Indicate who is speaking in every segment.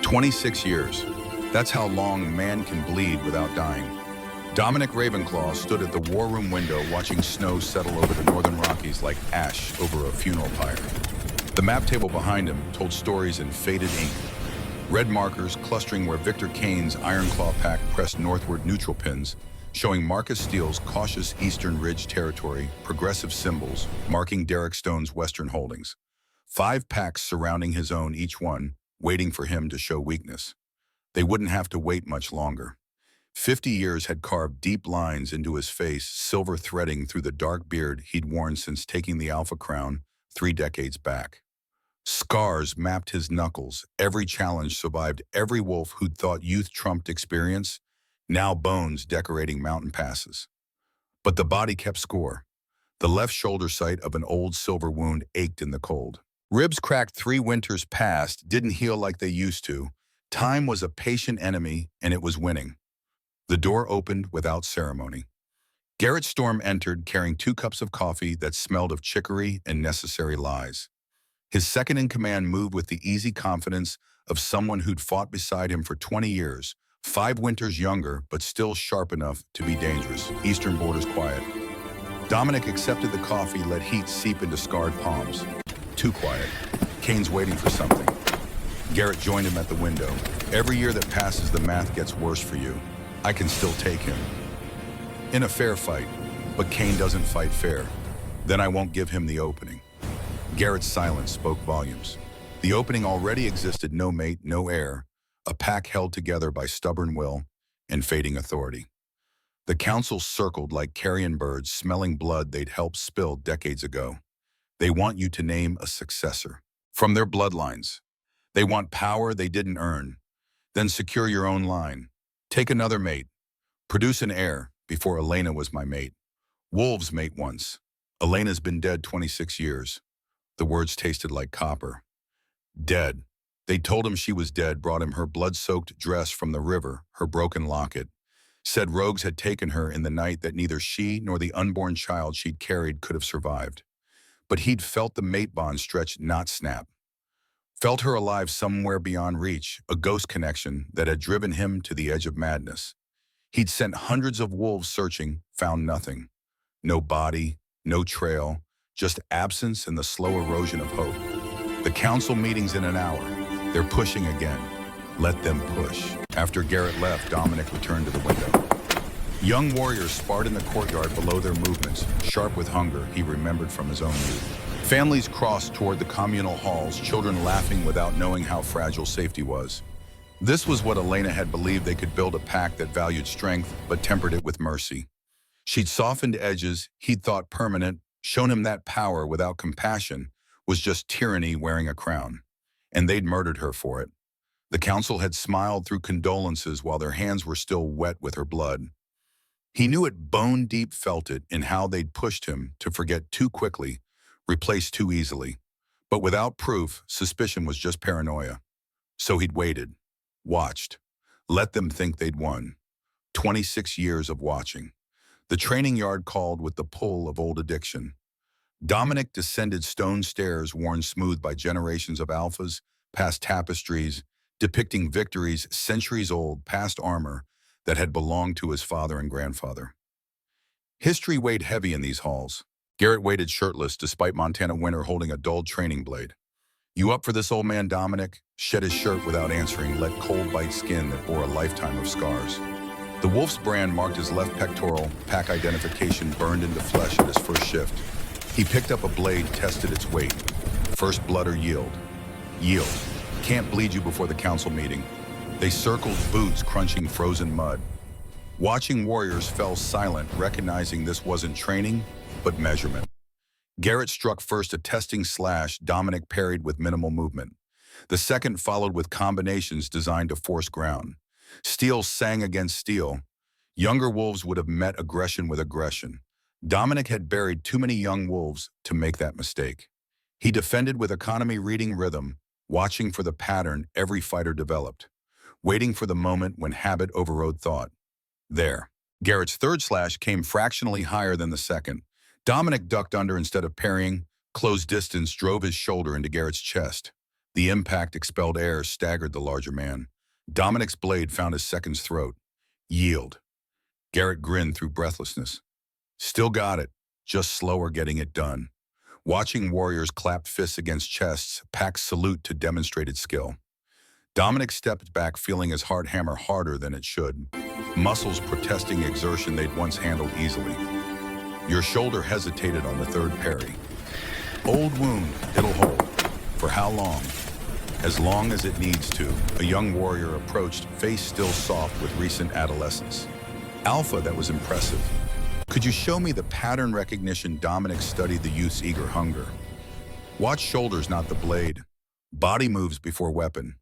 Speaker 1: 26 years. That's how long man can bleed without dying. Dominic Ravenclaw stood at the war room window watching snow settle over the northern Rockies like ash over a funeral pyre. The map table behind him told stories in faded ink. Red markers clustering where Victor Kane's Ironclaw pack pressed northward neutral pins, showing Marcus Steele's cautious Eastern Ridge territory, progressive symbols marking Derek Stone's Western holdings. 5 packs surrounding his own, each one waiting for him to show weakness. They wouldn't have to wait much longer. 50 years had carved deep lines into his face, silver threading through the dark beard he'd worn since taking the Alpha Crown 3 decades back. Scars mapped his knuckles. Every challenge survived every wolf who'd thought youth trumped experience, now bones decorating mountain passes. But the body kept score. The left shoulder site of an old silver wound ached in the cold. Ribs cracked 3 winters past, didn't heal like they used to. Time was a patient enemy, and it was winning. The door opened without ceremony. Garrett Storm entered carrying 2 cups of coffee that smelled of chicory and necessary lies. His second-in-command moved with the easy confidence of someone who'd fought beside him for 20 years, 5 winters younger, but still sharp enough to be dangerous. Eastern borders quiet. Dominic accepted the coffee, let heat seep into scarred palms. Too quiet. Kane's waiting for something. Garrett joined him at the window. Every year that passes, the math gets worse for you. I can still take him. In a fair fight, but Kane doesn't fight fair. Then I won't give him the opening. Garrett's silence spoke volumes. The opening already existed, no mate, no heir, a pack held together by stubborn will and fading authority. The council circled like carrion birds, smelling blood they'd helped spill decades ago. They want you to name a successor from their bloodlines. They want power they didn't earn. Then secure your own line. Take another mate. Produce an heir before Elena was my mate. Wolves mate once. Elena's been dead 26 years. The words tasted like copper. Dead. They told him she was dead, brought him her blood-soaked dress from the river, her broken locket. Said rogues had taken her in the night that neither she nor the unborn child she'd carried could have survived. But he'd felt the mate bond stretch, not snap. Felt her alive somewhere beyond reach, a ghost connection that had driven him to the edge of madness. He'd sent hundreds of wolves searching, found nothing. No body, no trail, just absence and the slow erosion of hope. The council meeting's in an hour. They're pushing again. Let them push. After Garrett left, Dominic returned to the window. Young warriors sparred in the courtyard below their movements, sharp with hunger he remembered from his own youth. Families crossed toward the communal halls, children laughing without knowing how fragile safety was. This was what Elena had believed. They could build a pack that valued strength but tempered it with mercy. She'd softened edges he'd thought permanent, shown him that power without compassion was just tyranny wearing a crown. And they'd murdered her for it. The council had smiled through condolences while their hands were still wet with her blood. He knew it bone deep, felt it in how they'd pushed him to forget too quickly, replace too easily. But without proof, suspicion was just paranoia. So he'd waited, watched, let them think they'd won. 26 years of watching. The training yard called with the pull of old addiction. Dominic descended stone stairs worn smooth by generations of alphas, past tapestries, depicting victories centuries old, past armor that had belonged to his father and grandfather. History weighed heavy in these halls. Garrett waited shirtless despite Montana winter holding a dulled training blade. You up for this, old man? Dominic shed his shirt without answering, let cold bite skin that bore a lifetime of scars. The wolf's brand marked his left pectoral, pack identification burned into flesh at his first shift. He picked up a blade, tested its weight. First blood or yield? Yield. Can't bleed you before the council meeting. They circled, boots crunching frozen mud. Watching warriors fell silent, recognizing this wasn't training, but measurement. Garrett struck first a testing slash. Dominic parried with minimal movement. The second followed with combinations designed to force ground. Steel sang against steel. Younger wolves would have met aggression with aggression. Dominic had buried too many young wolves to make that mistake. He defended with economy, reading rhythm, watching for the pattern every fighter developed, waiting for the moment when habit overrode thought. There. Garrett's third slash came fractionally higher than the second. Dominic ducked under instead of parrying, closed distance, drove his shoulder into Garrett's chest. The impact expelled air staggered the larger man. Dominic's blade found his second's throat. Yield. Garrett grinned through breathlessness. Still got it, just slower getting it done. Watching warriors clap fists against chests, Pack's salute to demonstrated skill. Dominic stepped back, feeling his heart hammer harder than it should, muscles protesting exertion they'd once handled easily. Your shoulder hesitated on the third parry. Old wound, it'll hold. For how long? As long as it needs to. A young warrior approached, face still soft with recent adolescence. Alpha, that was impressive. Could you show me the pattern recognition? Dominic studied the youth's eager hunger. Watch shoulders, not the blade. Body moves before weapon.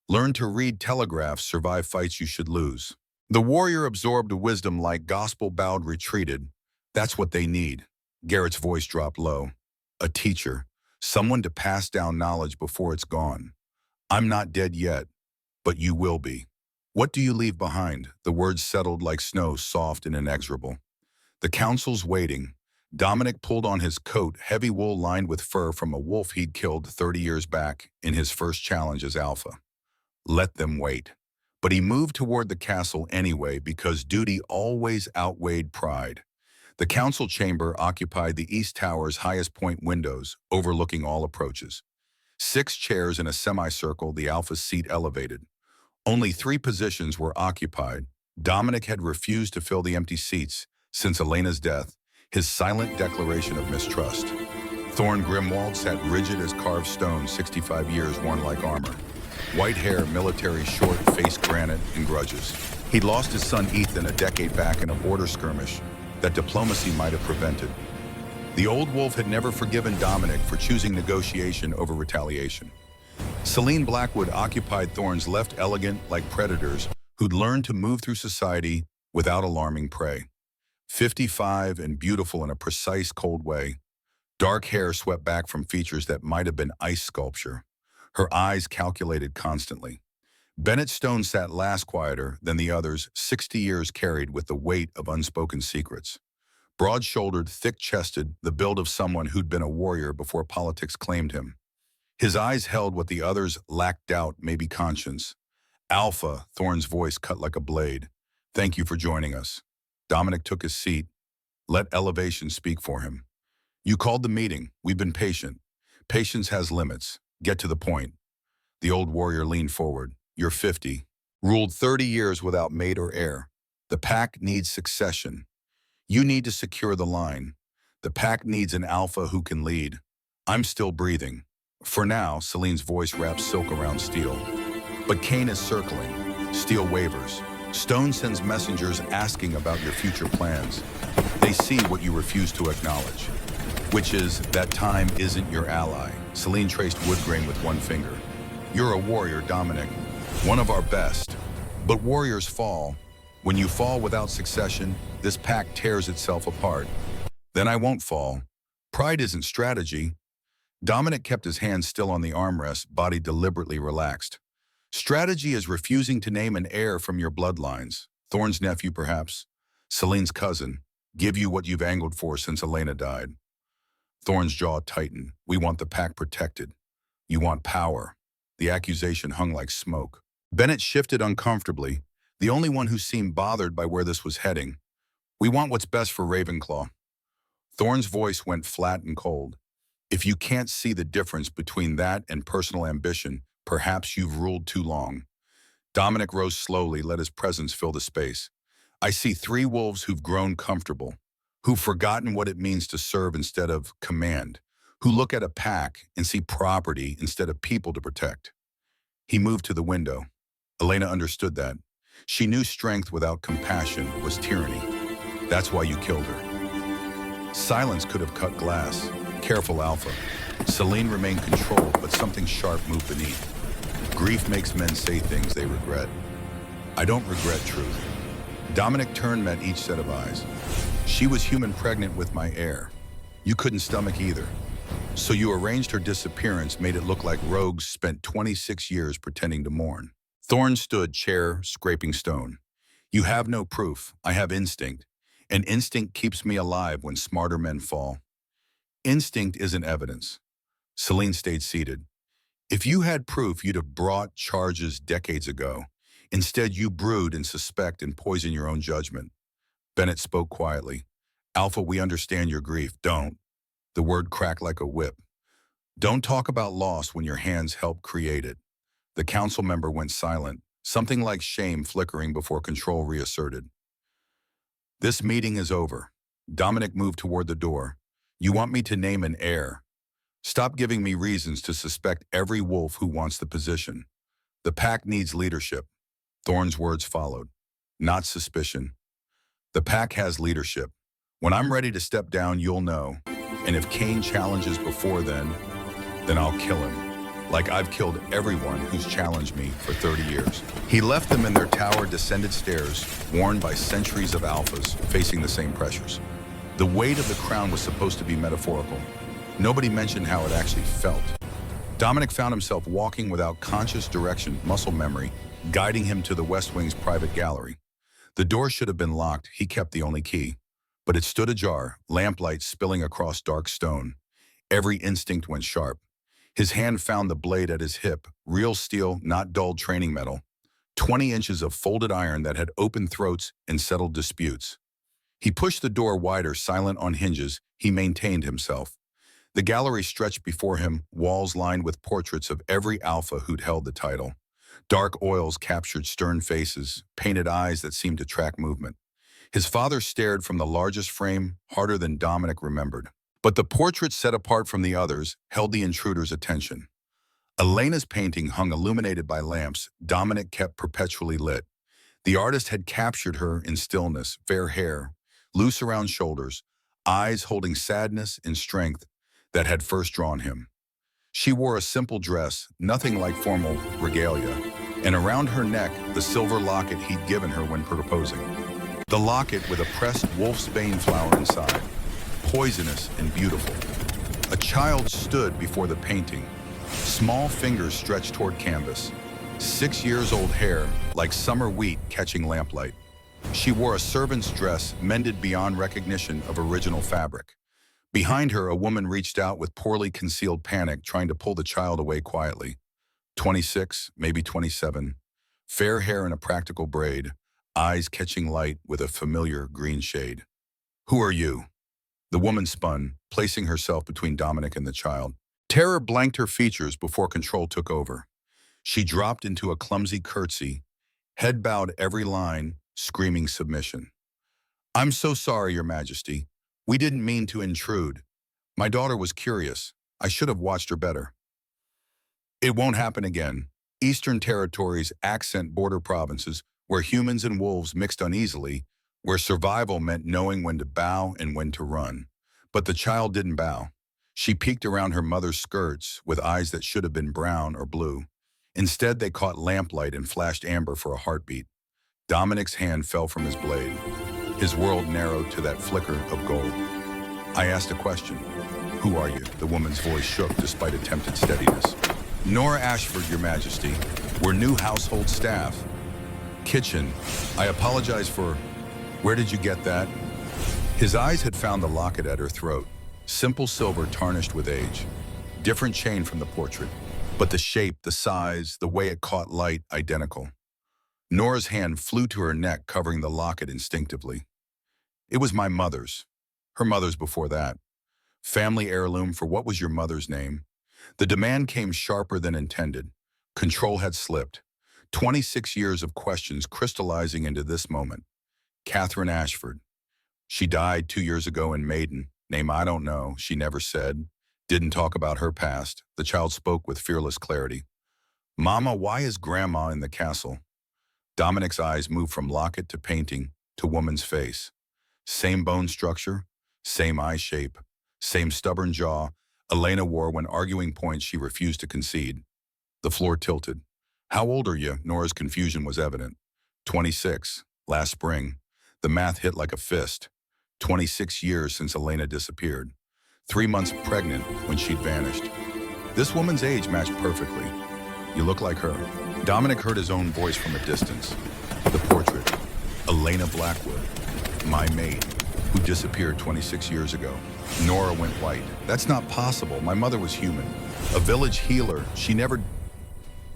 Speaker 1: Learn to read telegraphs, survive fights you should lose. The warrior absorbed wisdom like gospel, bowed, retreated. That's what they need. Garrett's voice dropped low. A teacher, someone to pass down knowledge before it's gone. I'm not dead yet, but you will be. What do you leave behind? The words settled like snow, soft and inexorable. The council's waiting. Dominic pulled on his coat, heavy wool lined with fur from a wolf he'd killed 30 years back in his first challenge as Alpha. Let them wait. But he moved toward the castle anyway because duty always outweighed pride. The council chamber occupied the east tower's highest point windows, overlooking all approaches. 6 chairs in a semicircle, the Alpha's seat elevated. Only 3 positions were occupied. Dominic had refused to fill the empty seats since Elena's death, his silent declaration of mistrust. Thorn Grimwald sat rigid as carved stone, 65 years worn like armor. White hair, military, short, face granite, and grudges. He'd lost his son Ethan a decade back in a border skirmish that diplomacy might have prevented. The old wolf had never forgiven Dominic for choosing negotiation over retaliation. Celine Blackwood occupied Thorn's left, elegant like predators who'd learned to move through society without alarming prey. 55 and beautiful in a precise, cold way. Dark hair swept back from features that might have been ice sculpture. Her eyes calculated constantly. Bennett Stone sat last, quieter than the others, 60 years carried with the weight of unspoken secrets. Broad-shouldered, thick-chested, the build of someone who'd been a warrior before politics claimed him. His eyes held what the others lacked: doubt, maybe conscience. Alpha, Thorn's voice cut like a blade. Thank you for joining us. Dominic took his seat. Let elevation speak for him. You called the meeting. We've been patient. Patience has limits. Get to the point. The old warrior leaned forward. You're 50. Ruled 30 years without mate or heir. The pack needs succession. You need to secure the line. The pack needs an alpha who can lead. I'm still breathing. For now, Celine's voice wrapped silk around steel. But Kane is circling. Steel wavers. Stone sends messengers asking about your future plans. They see what you refuse to acknowledge, which is that time isn't your ally. Celine traced wood grain with one finger. You're a warrior, Dominic. One of our best. But warriors fall. When you fall without succession, this pack tears itself apart. Then I won't fall. Pride isn't strategy. Dominic kept his hands still on the armrest, body deliberately relaxed. Strategy is refusing to name an heir from your bloodlines. Thorn's nephew, perhaps. Celine's cousin. Give you what you've angled for since Elena died. Thorn's jaw tightened. We want the pack protected. You want power. The accusation hung like smoke. Bennett shifted uncomfortably, the only one who seemed bothered by where this was heading. We want what's best for Ravenclaw. Thorn's voice went flat and cold. If you can't see the difference between that and personal ambition, perhaps you've ruled too long. Dominic rose slowly, let his presence fill the space. I see 3 wolves who've grown comfortable, who've forgotten what it means to serve instead of command, who look at a pack and see property instead of people to protect. He moved to the window. Elena understood that. She knew strength without compassion was tyranny. That's why you killed her. Silence could have cut glass. Careful, Alpha. Celine remained controlled, but something sharp moved beneath. Grief makes men say things they regret. I don't regret truth. Dominic turned, met each set of eyes. She was human, pregnant with my heir. You couldn't stomach either. So you arranged her disappearance, made it look like rogues spent 26 years pretending to mourn. Thorn stood, chair scraping stone. You have no proof. I have instinct. And instinct keeps me alive when smarter men fall. Instinct isn't evidence. Celine stayed seated. If you had proof, you'd have brought charges decades ago. Instead, you brood and suspect and poison your own judgment. Bennett spoke quietly. Alpha, we understand your grief. Don't. The word cracked like a whip. Don't talk about loss when your hands helped create it. The council member went silent, something like shame flickering before control reasserted. This meeting is over. Dominic moved toward the door. You want me to name an heir? Stop giving me reasons to suspect every wolf who wants the position. The pack needs leadership. Thorne's words followed. Not suspicion. The pack has leadership. When I'm ready to step down, you'll know. And if Kane challenges before then I'll kill him. Like I've killed everyone who's challenged me for 30 years. He left them in their tower-descended stairs, worn by centuries of alphas facing the same pressures. The weight of the crown was supposed to be metaphorical. Nobody mentioned how it actually felt. Dominic found himself walking without conscious direction, muscle memory, guiding him to the West Wing's private gallery. The door should have been locked. He kept the only key. But it stood ajar, lamplight spilling across dark stone. Every instinct went sharp. His hand found the blade at his hip, real steel, not dulled training metal. 20 inches of folded iron that had opened throats and settled disputes. He pushed the door wider, silent on hinges. He maintained himself. The gallery stretched before him, walls lined with portraits of every alpha who'd held the title. Dark oils captured stern faces, painted eyes that seemed to track movement. His father stared from the largest frame, harder than Dominic remembered. But the portrait set apart from the others held the intruder's attention. Elena's painting hung illuminated by lamps Dominic kept perpetually lit. The artist had captured her in stillness, fair hair, loose around shoulders, eyes holding sadness and strength that had first drawn him. She wore a simple dress, nothing like formal regalia, and around her neck, the silver locket he'd given her when proposing. The locket with a pressed wolfsbane flower inside, poisonous and beautiful. A child stood before the painting, small fingers stretched toward canvas, 6 years old hair like summer wheat catching lamplight. She wore a servant's dress mended beyond recognition of original fabric. Behind her, a woman reached out with poorly concealed panic, trying to pull the child away quietly. 26, maybe 27, fair hair in a practical braid, eyes catching light with a familiar green shade. Who are you? The woman spun, placing herself between Dominic and the child. Terror blanked her features before control took over. She dropped into a clumsy curtsy, head bowed every line, screaming submission. I'm so sorry, Your Majesty. We didn't mean to intrude. My daughter was curious. I should have watched her better. It won't happen again. Eastern Territories accent border provinces where humans and wolves mixed uneasily, where survival meant knowing when to bow and when to run. But the child didn't bow. She peeked around her mother's skirts with eyes that should have been brown or blue. Instead, they caught lamplight and flashed amber for a heartbeat. Dominic's hand fell from his blade. His world narrowed to that flicker of gold. I asked a question. Who are you? The woman's voice shook despite attempted steadiness. Nora Ashford, Your Majesty. We're new household staff. Kitchen. I apologize for... Where did you get that? His eyes had found the locket at her throat. Simple silver tarnished with age. Different chain from the portrait. But the shape, the size, the way it caught light, identical. Nora's hand flew to her neck, covering the locket instinctively. It was my mother's. Her mother's before that. Family heirloom for what was your mother's name? The demand came sharper than intended. Control had slipped. 26 years of questions crystallizing into this moment. Catherine Ashford. She died 2 years ago in Maiden. Name I don't know, she never said. Didn't talk about her past. The child spoke with fearless clarity. Mama, why is Grandma in the castle? Dominic's eyes moved from locket to painting to woman's face. Same bone structure, same eye shape, same stubborn jaw. Elena wore when arguing points she refused to concede. The floor tilted. How old are you? Nora's confusion was evident. 26, last spring. The math hit like a fist. 26 years since Elena disappeared. 3 months pregnant when she'd vanished. This woman's age matched perfectly. You look like her. Dominic heard his own voice from a distance. The portrait. Elena Blackwood. My maid. who disappeared 26 years ago. Nora went white. That's not possible. My mother was human. A village healer. She never...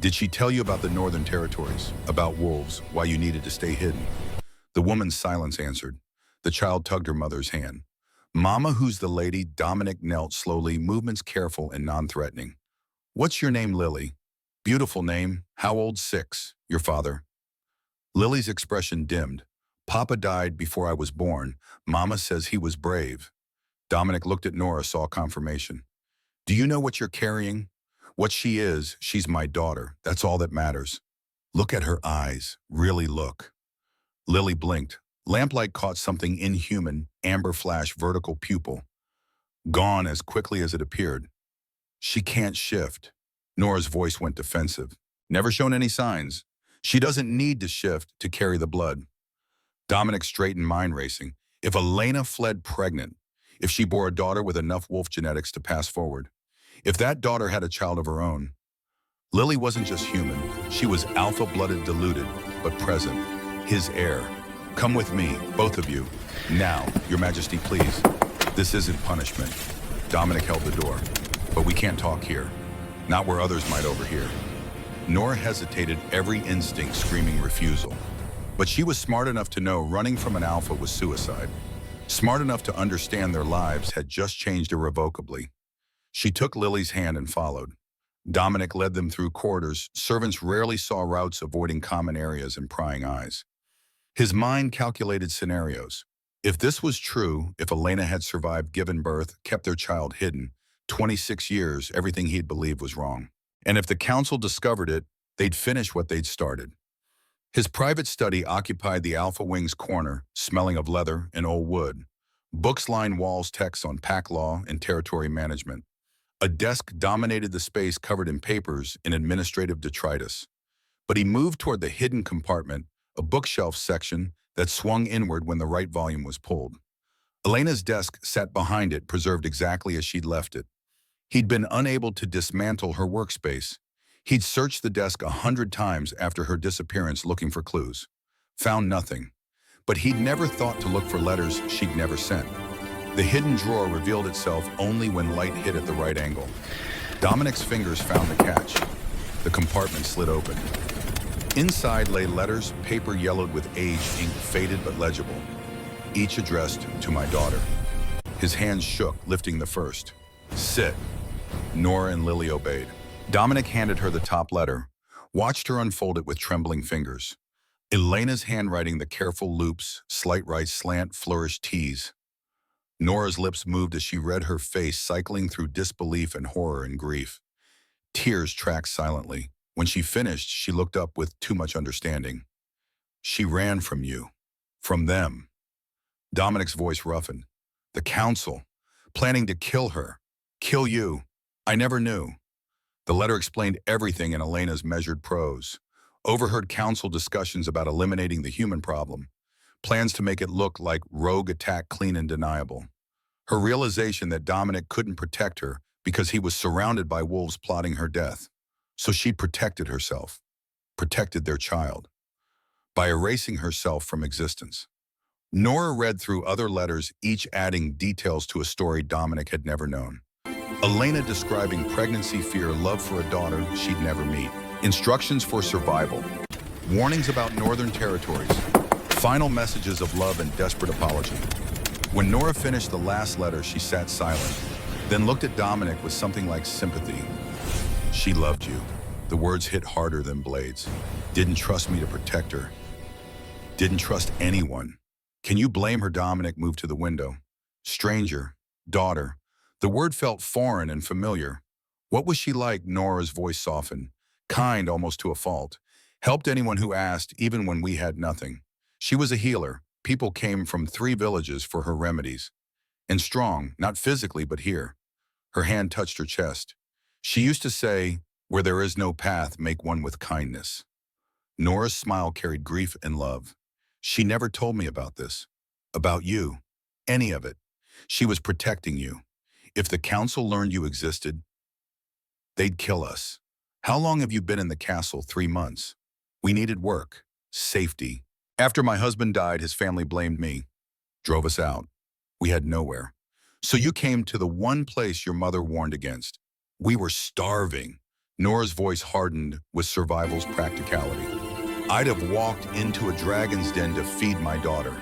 Speaker 1: Did she tell you about the Northern Territories? About wolves? Why you needed to stay hidden? The woman's silence answered. The child tugged her mother's hand. Mama, who's the lady? Dominic knelt slowly, movements careful and non-threatening. What's your name, Lily? Beautiful name. How old? 6. Your father? Lily's expression dimmed. Papa died before I was born. Mama says he was brave. Dominic looked at Nora, saw confirmation. Do you know what you're carrying? What she is, she's my daughter. That's all that matters. Look at her eyes. Really look. Lily blinked. Lamplight caught something inhuman, amber flash, vertical pupil. Gone as quickly as it appeared. She can't shift. Nora's voice went defensive. Never shown any signs. She doesn't need to shift to carry the blood. Dominic straightened, mind racing. If Elena fled pregnant, if she bore a daughter with enough wolf genetics to pass forward, if that daughter had a child of her own, Lily wasn't just human. She was alpha-blooded, diluted, but present. His heir. Come with me, both of you. Now, Your Majesty, please. This isn't punishment. Dominic held the door. But we can't talk here. Not where others might overhear. Nora hesitated, every instinct screaming refusal. But she was smart enough to know running from an alpha was suicide. Smart enough to understand their lives had just changed irrevocably. She took Lily's hand and followed. Dominic led them through corridors. Servants rarely saw routes, avoiding common areas and prying eyes. His mind calculated scenarios. If this was true, if Elena had survived, given birth, kept their child hidden, 26 years, everything he'd believed was wrong. And if the council discovered it, they'd finish what they'd started. His private study occupied the Alpha Wing's corner, smelling of leather and old wood. Books lined walls, texts on pack law and territory management. A desk dominated the space, covered in papers and administrative detritus. But he moved toward the hidden compartment, a bookshelf section that swung inward when the right volume was pulled. Elena's desk sat behind it, preserved exactly as she'd left it. He'd been unable to dismantle her workspace. He'd searched the desk 100 times after her disappearance, looking for clues. Found nothing. But he'd never thought to look for letters she'd never sent. The hidden drawer revealed itself only when light hit at the right angle. Dominic's fingers found the catch. The compartment slid open. Inside lay letters, paper yellowed with age, ink faded but legible, each addressed to my daughter. His hands shook, lifting the first. Sit. Nora and Lily obeyed. Dominic handed her the top letter, watched her unfold it with trembling fingers. Elena's handwriting, the careful loops, slight right, slant, flourish, T's. Nora's lips moved as she read, her face cycling through disbelief and horror and grief. Tears tracked silently. When she finished, she looked up with too much understanding. She ran from you. From them. Dominic's voice roughened. The council, planning to kill her. Kill you. I never knew. The letter explained everything in Elena's measured prose. Overheard council discussions about eliminating the human problem. Plans to make it look like rogue attack, clean and deniable. Her realization that Dominic couldn't protect her because he was surrounded by wolves plotting her death. So she protected herself, protected their child, by erasing herself from existence. Nora read through other letters, each adding details to a story Dominic had never known. Elena describing pregnancy fear, love for a daughter she'd never meet. Instructions for survival. Warnings about Northern Territories. Final messages of love and desperate apology. When Nora finished the last letter, she sat silent, then looked at Dominic with something like sympathy. She loved you. The words hit harder than blades. Didn't trust me to protect her. Didn't trust anyone. Can you blame her? Dominic moved to the window. Stranger, daughter. The word felt foreign and familiar. What was she like? Nora's voice softened. Kind almost to a fault. Helped anyone who asked, even when we had nothing. She was a healer. People came from 3 villages for her remedies. And strong, not physically, but here. Her hand touched her chest. She used to say, where there is no path, make one with kindness. Nora's smile carried grief and love. She never told me about this. About you. Any of it. She was protecting you. If the council learned you existed, they'd kill us. How long have you been in the castle? 3 months. We needed work. Safety. After my husband died, his family blamed me. drove us out. We had nowhere. So you came to the one place your mother warned against. We were starving. Nora's voice hardened with survival's practicality. I'd have walked into a dragon's den to feed my daughter.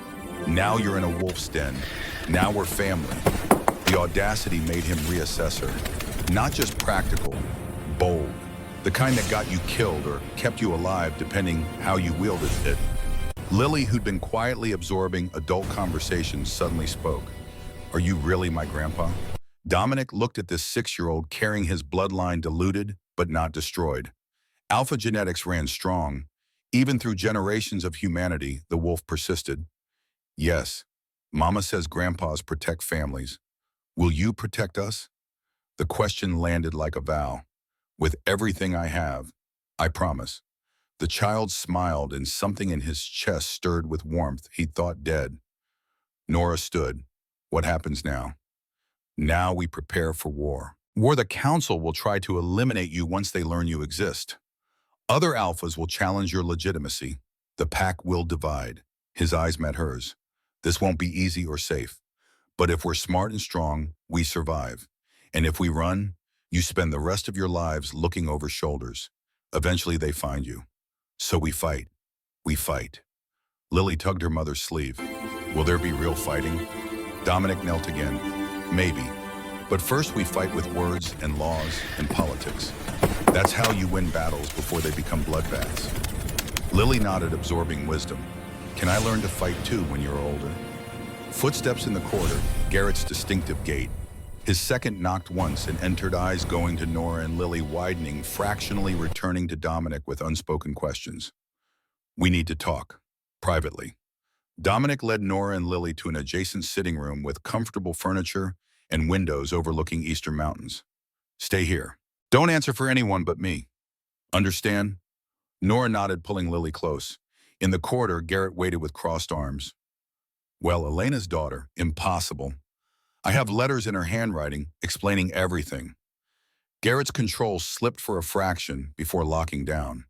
Speaker 1: Now you're in a wolf's den. Now we're family. The audacity made him reassess her. Not just practical, bold. The kind that got you killed or kept you alive depending how you wielded it. Lily, who'd been quietly absorbing adult conversations, suddenly spoke. Are you really my grandpa? Dominic looked at this 6-year-old carrying his bloodline diluted but not destroyed. Alpha genetics ran strong. Even through generations of humanity, the wolf persisted. Yes, Mama says grandpas protect families. Will you protect us? The question landed like a vow. With everything I have, I promise. The child smiled and something in his chest stirred with warmth he'd thought dead. Nora stood. What happens now? Now we prepare for war. War the council will try to eliminate you once they learn you exist. Other alphas will challenge your legitimacy. The pack will divide. His eyes met hers. This won't be easy or safe. But if we're smart and strong, we survive. And if we run, you spend the rest of your lives looking over shoulders. Eventually they find you. So we fight. We fight. Lily tugged her mother's sleeve. Will there be real fighting? Dominic knelt again. Maybe. But first we fight with words and laws and politics. That's how you win battles before they become bloodbaths. Lily nodded, absorbing wisdom. Can I learn to fight too when you're older? Footsteps in the corridor, Garrett's distinctive gait. His second knocked once and entered, eyes going to Nora and Lily, widening, fractionally returning to Dominic with unspoken questions. We need to talk. Privately. Dominic led Nora and Lily to an adjacent sitting room with comfortable furniture and windows overlooking Eastern Mountains. Stay here. Don't answer for anyone but me. Understand? Nora nodded, pulling Lily close. In the corridor, Garrett waited with crossed arms. Well, Elena's daughter. Impossible. I have letters in her handwriting explaining everything. Garrett's control slipped for a fraction before locking down.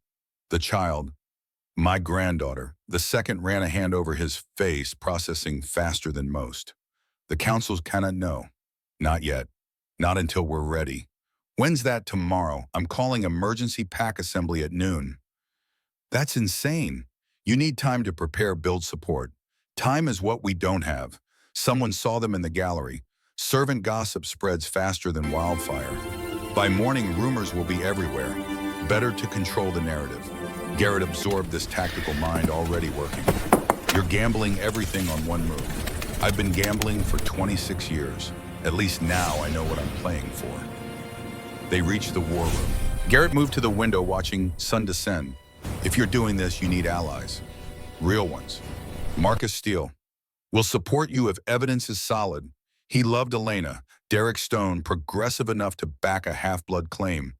Speaker 1: The child, my granddaughter, the second ran a hand over his face, processing faster than most. The council cannot know. Not yet. Not until we're ready. When's that? Tomorrow. I'm calling emergency pack assembly at noon. That's insane. You need time to prepare, build support. Time is what we don't have. Someone saw them in the gallery. Servant gossip spreads faster than wildfire. By morning, rumors will be everywhere. Better to control the narrative. Garrett absorbed this tactical mind already working. You're gambling everything on one move. I've been gambling for 26 years. At least now I know what I'm playing for. They reached the war room. Garrett moved to the window, watching sun descend. If you're doing this, you need allies. Real ones. Marcus Steele. Will support you if evidence is solid. He loved Elena. Derek Stone, progressive enough to back a half-blood claim.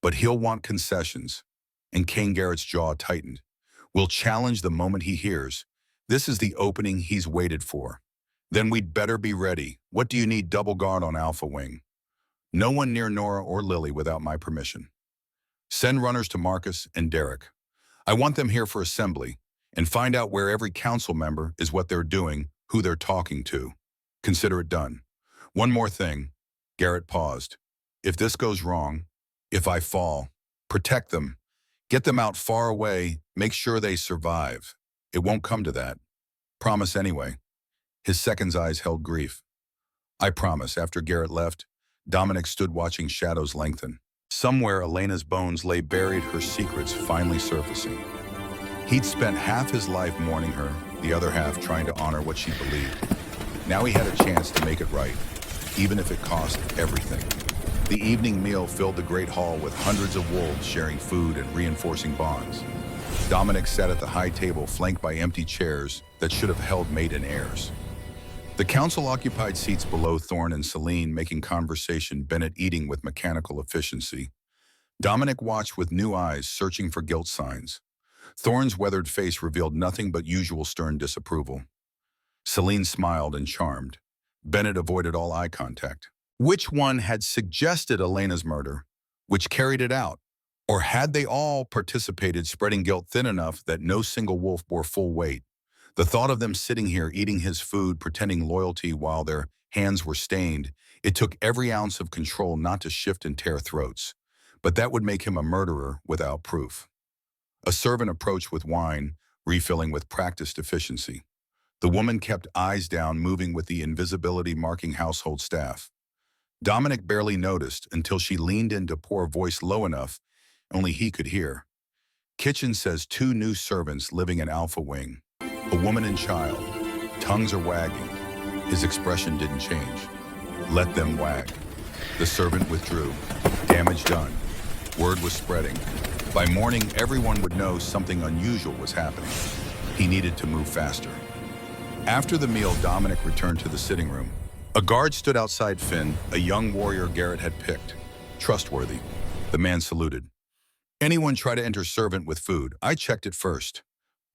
Speaker 1: But he'll want concessions. And Kane Garrett's jaw tightened. Will challenge the moment he hears. This is the opening he's waited for. Then we'd better be ready. What do you need? Double guard on Alpha Wing. No one near Nora or Lily without my permission. Send runners to Marcus and Derek. I want them here for assembly, and find out where every council member is, what they're doing, who they're talking to. Consider it done. One more thing. Garrett paused. If this goes wrong, if I fall, protect them. Get them out far away. Make sure they survive. It won't come to that. Promise anyway. His second's eyes held grief. I promise. After Garrett left, Dominic stood watching shadows lengthen. Somewhere, Elena's bones lay buried, her secrets finally surfacing. He'd spent half his life mourning her, the other half trying to honor what she believed. Now he had a chance to make it right, even if it cost everything. The evening meal filled the great hall with hundreds of wolves sharing food and reinforcing bonds. Dominic sat at the high table, flanked by empty chairs that should have held maiden heirs. The council occupied seats below, Thorne and Celine making conversation, Bennett eating with mechanical efficiency. Dominic watched with new eyes, searching for guilt signs. Thorne's weathered face revealed nothing but usual stern disapproval. Celine smiled and charmed. Bennett avoided all eye contact. Which one had suggested Elena's murder? Which carried it out? Or had they all participated, spreading guilt thin enough that no single wolf bore full weight? The thought of them sitting here eating his food, pretending loyalty while their hands were stained, it took every ounce of control not to shift and tear throats. But that would make him a murderer without proof. A servant approached with wine, refilling with practiced efficiency. The woman kept eyes down, moving with the invisibility marking household staff. Dominic barely noticed until she leaned in to pour, voice low enough only he could hear. Kitchen says 2 new servants living in Alpha Wing. A woman and child. Tongues are wagging. His expression didn't change. Let them wag. The servant withdrew. Damage done. Word was spreading. By morning, everyone would know something unusual was happening. He needed to move faster. After the meal, Dominic returned to the sitting room. A guard stood outside Finn, a young warrior Garrett had picked. Trustworthy. The man saluted. Anyone try to enter servant with food? I checked it first.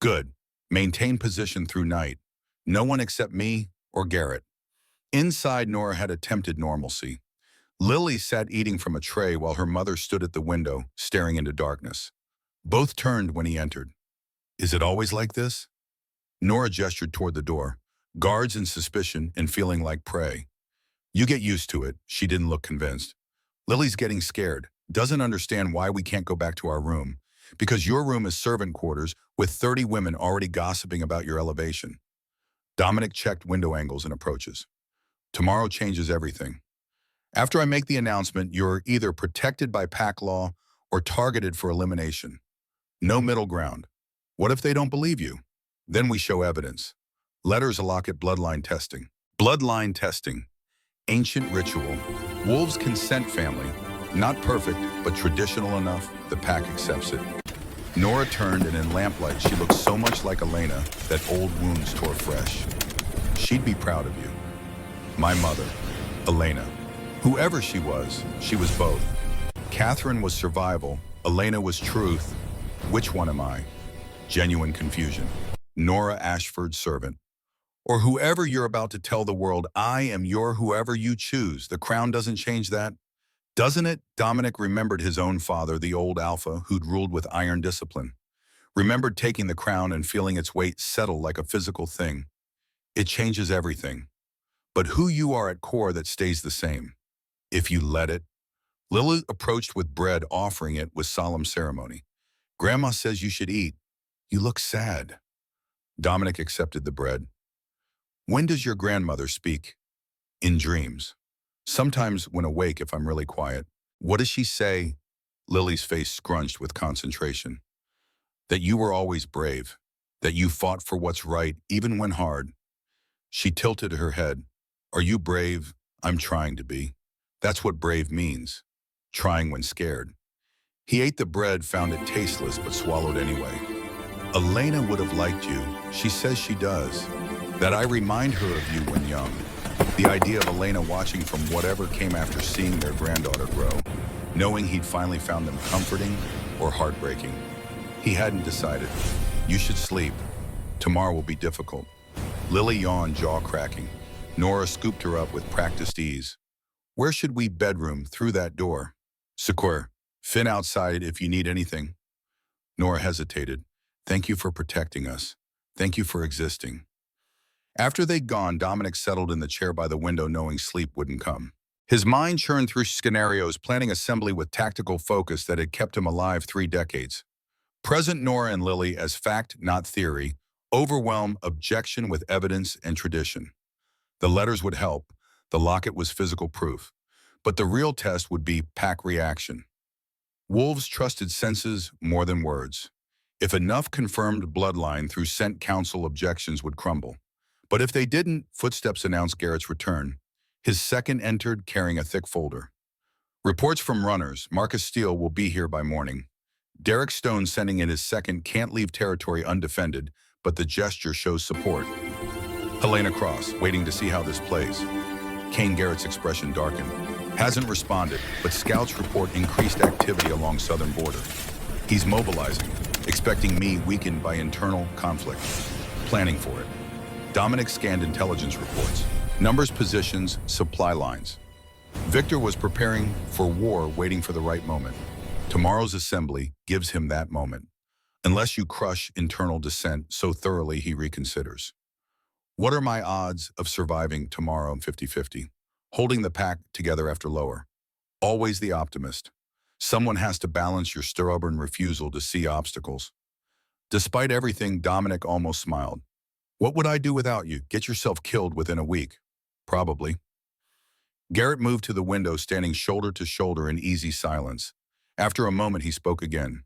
Speaker 1: Good. Maintain position through night. No one except me or Garrett. Inside, Nora had attempted normalcy. Lily sat eating from a tray while her mother stood at the window, staring into darkness. Both turned when he entered. Is it always like this? Nora gestured toward the door, guards in suspicion and feeling like prey. You get used to it. She didn't look convinced. Lily's getting scared, doesn't understand why we can't go back to our room, because your room is servant quarters with 30 women already gossiping about your elevation. Dominic checked window angles and approaches. Tomorrow changes everything. After I make the announcement, you're either protected by pack law or targeted for elimination. No middle ground. What if they don't believe you? Then we show evidence. Letters lock at bloodline testing. Bloodline testing. Ancient ritual. Wolves consent family. Not perfect, but traditional enough, the pack accepts it. Nora turned, and in lamplight, she looked so much like Elena that old wounds tore fresh. She'd be proud of you. My mother, Elena. Whoever she was both. Catherine was survival, Elena was truth. Which one am I? Genuine confusion. Nora Ashford's servant. Or whoever you're about to tell the world, I am your whoever you choose. The crown doesn't change that. Doesn't it? Dominic remembered his own father, the old Alpha, who'd ruled with iron discipline. Remembered taking the crown and feeling its weight settle like a physical thing. It changes everything. But who you are at core, that stays the same. If you let it. Lily approached with bread, offering it with solemn ceremony. Grandma says you should eat. You look sad. Dominic accepted the bread. When does your grandmother speak? In dreams. Sometimes when awake if I'm really quiet. What does she say? Lily's face scrunched with concentration. That you were always brave. That you fought for what's right, even when hard. She tilted her head. Are you brave? I'm trying to be. That's what brave means. Trying when scared. He ate the bread, found it tasteless, but swallowed anyway. Elena would have liked you. She says she does. That I remind her of you when young. The idea of Elena watching from whatever came after seeing their granddaughter grow, knowing he'd finally found them comforting or heartbreaking. He hadn't decided. You should sleep. Tomorrow will be difficult. Lily yawned, jaw cracking. Nora scooped her up with practiced ease. Where should we bedroom? Through that door. Secure. Finn outside if you need anything. Nora hesitated. Thank you for protecting us. Thank you for existing. After they'd gone, Dominic settled in the chair by the window, knowing sleep wouldn't come. His mind churned through scenarios, planning assembly with tactical focus that had kept him alive 3 decades. Present Nora and Lily as fact, not theory. Overwhelm objection with evidence and tradition. The letters would help. The locket was physical proof. But the real test would be pack reaction. Wolves trusted senses more than words. If enough confirmed bloodline through scent council, objections would crumble. But if they didn't, footsteps announced Garrett's return. His second entered carrying a thick folder. Reports from runners. Marcus Steele will be here by morning. Derek Stone sending in his second, can't leave territory undefended, but the gesture shows support. Helena Cross, waiting to see how this plays. Kane Garrett's expression darkened. Hasn't responded, but scouts report increased activity along southern border. He's mobilizing, expecting me weakened by internal conflict. Planning for it. Dominic scanned intelligence reports. Numbers, positions, supply lines. Victor was preparing for war, waiting for the right moment. Tomorrow's assembly gives him that moment. unless you crush internal dissent so thoroughly he reconsiders. What are my odds of surviving tomorrow 50-50? Holding the pack together after lower. Always the optimist. Someone has to balance your stubborn refusal to see obstacles. Despite everything, Dominic almost smiled. What would I do without you? Get yourself killed within a week. Probably. Garrett moved to the window, standing shoulder to shoulder in easy silence. After a moment, he spoke again.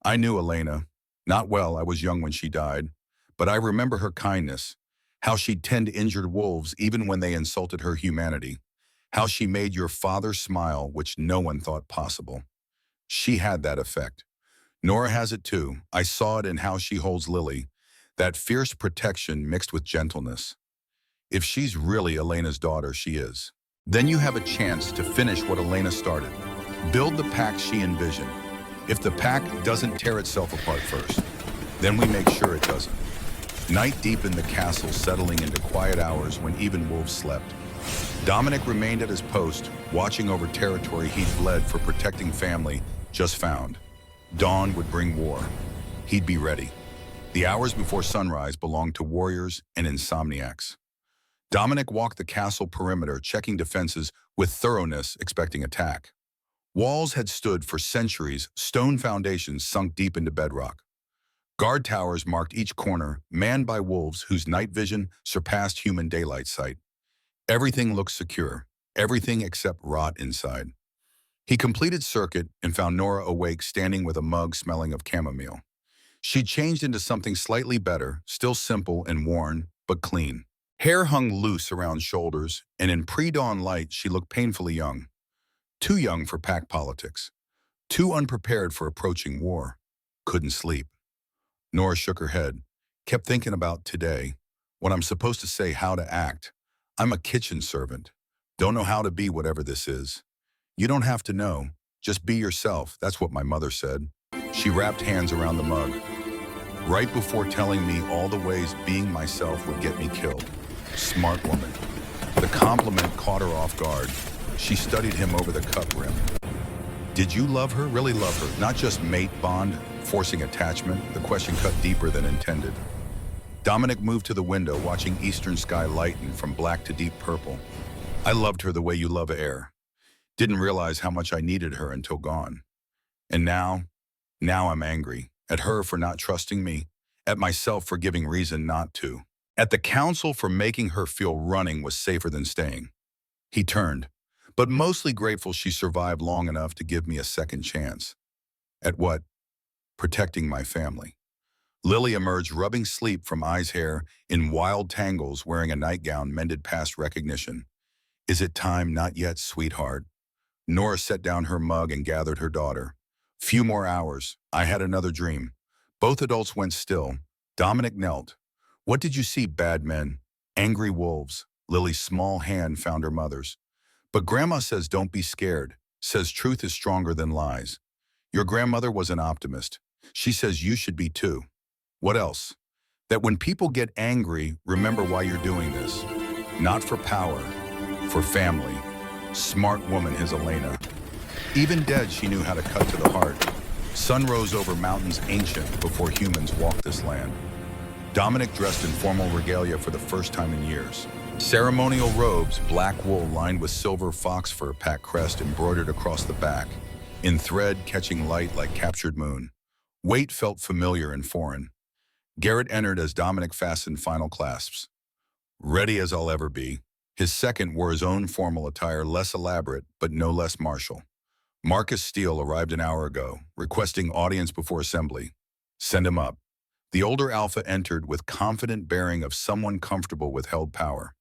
Speaker 1: I knew Elena. Not well, I was young when she died. But I remember her kindness. How she'd tend injured wolves even when they insulted her humanity. How she made your father smile, which no one thought possible. She had that effect. Nora has it too. I saw it in how she holds Lily. That fierce protection mixed with gentleness. If she's really Elena's daughter, she is. Then you have a chance to finish what Elena started. Build the pack she envisioned. If the pack doesn't tear itself apart first, then we make sure it doesn't. Night deepened the castle, settling into quiet hours when even wolves slept. Dominic remained at his post, watching over territory he'd fled for protecting family just found. Dawn would bring war. He'd be ready. The hours before sunrise belonged to warriors and insomniacs. Dominic walked the castle perimeter, checking defenses with thoroughness, expecting attack. Walls had stood for centuries, stone foundations sunk deep into bedrock. Guard towers marked each corner, manned by wolves whose night vision surpassed human daylight sight. Everything looked secure, everything except rot inside. He completed circuit and found Nora awake, standing with a mug smelling of chamomile. She'd changed into something slightly better, still simple and worn, but clean. Hair hung loose around shoulders, and in pre-dawn light she looked painfully young. Too young for pack politics. Too unprepared for approaching war. Couldn't sleep. Nora shook her head, kept thinking about today, what I'm supposed to say, how to act. I'm a kitchen servant. Don't know how to be whatever this is. You don't have to know. Just be yourself. That's what my mother said. She wrapped hands around the mug. Right before telling me all the ways being myself would get me killed. Smart woman. The compliment caught her off guard. She studied him over the cup rim. Did you love her? Really love her? Not just mate bond, forcing attachment. The question cut deeper than intended. Dominic moved to the window, watching eastern sky lighten from black to deep purple. I loved her the way you love air. Didn't realize how much I needed her until gone. And now I'm angry. At her for not trusting me. At myself for giving reason not to. At the council for making her feel running was safer than staying. He turned, but mostly grateful she survived long enough to give me a second chance. At what? Protecting my family. Lily emerged, rubbing sleep from eyes' hair in wild tangles, wearing a nightgown mended past recognition. Is it time? Not yet, sweetheart. Nora set down her mug and gathered her daughter. Few more hours. I had another dream. Both adults went still. Dominic knelt. What did you see, bad men? Angry wolves. Lily's small hand found her mother's. But Grandma says don't be scared. Says truth is stronger than lies. Your grandmother was an optimist. She says you should be too. What else? That when people get angry, remember why you're doing this. Not for power, for family. Smart woman is Elena. Even dead, she knew how to cut to the heart. Sun rose over mountains ancient before humans walked this land. Dominic dressed in formal regalia for the first time in years. Ceremonial robes, black wool lined with silver fox fur pack crest embroidered across the back, in thread catching light like captured moon. Weight felt familiar and foreign. Garrett entered as Dominic fastened final clasps. Ready as I'll ever be. His second wore his own formal attire, less elaborate, but no less martial. Marcus Steele arrived an hour ago, requesting audience before assembly. Send him up. The older Alpha entered with confident bearing of someone comfortable with held power.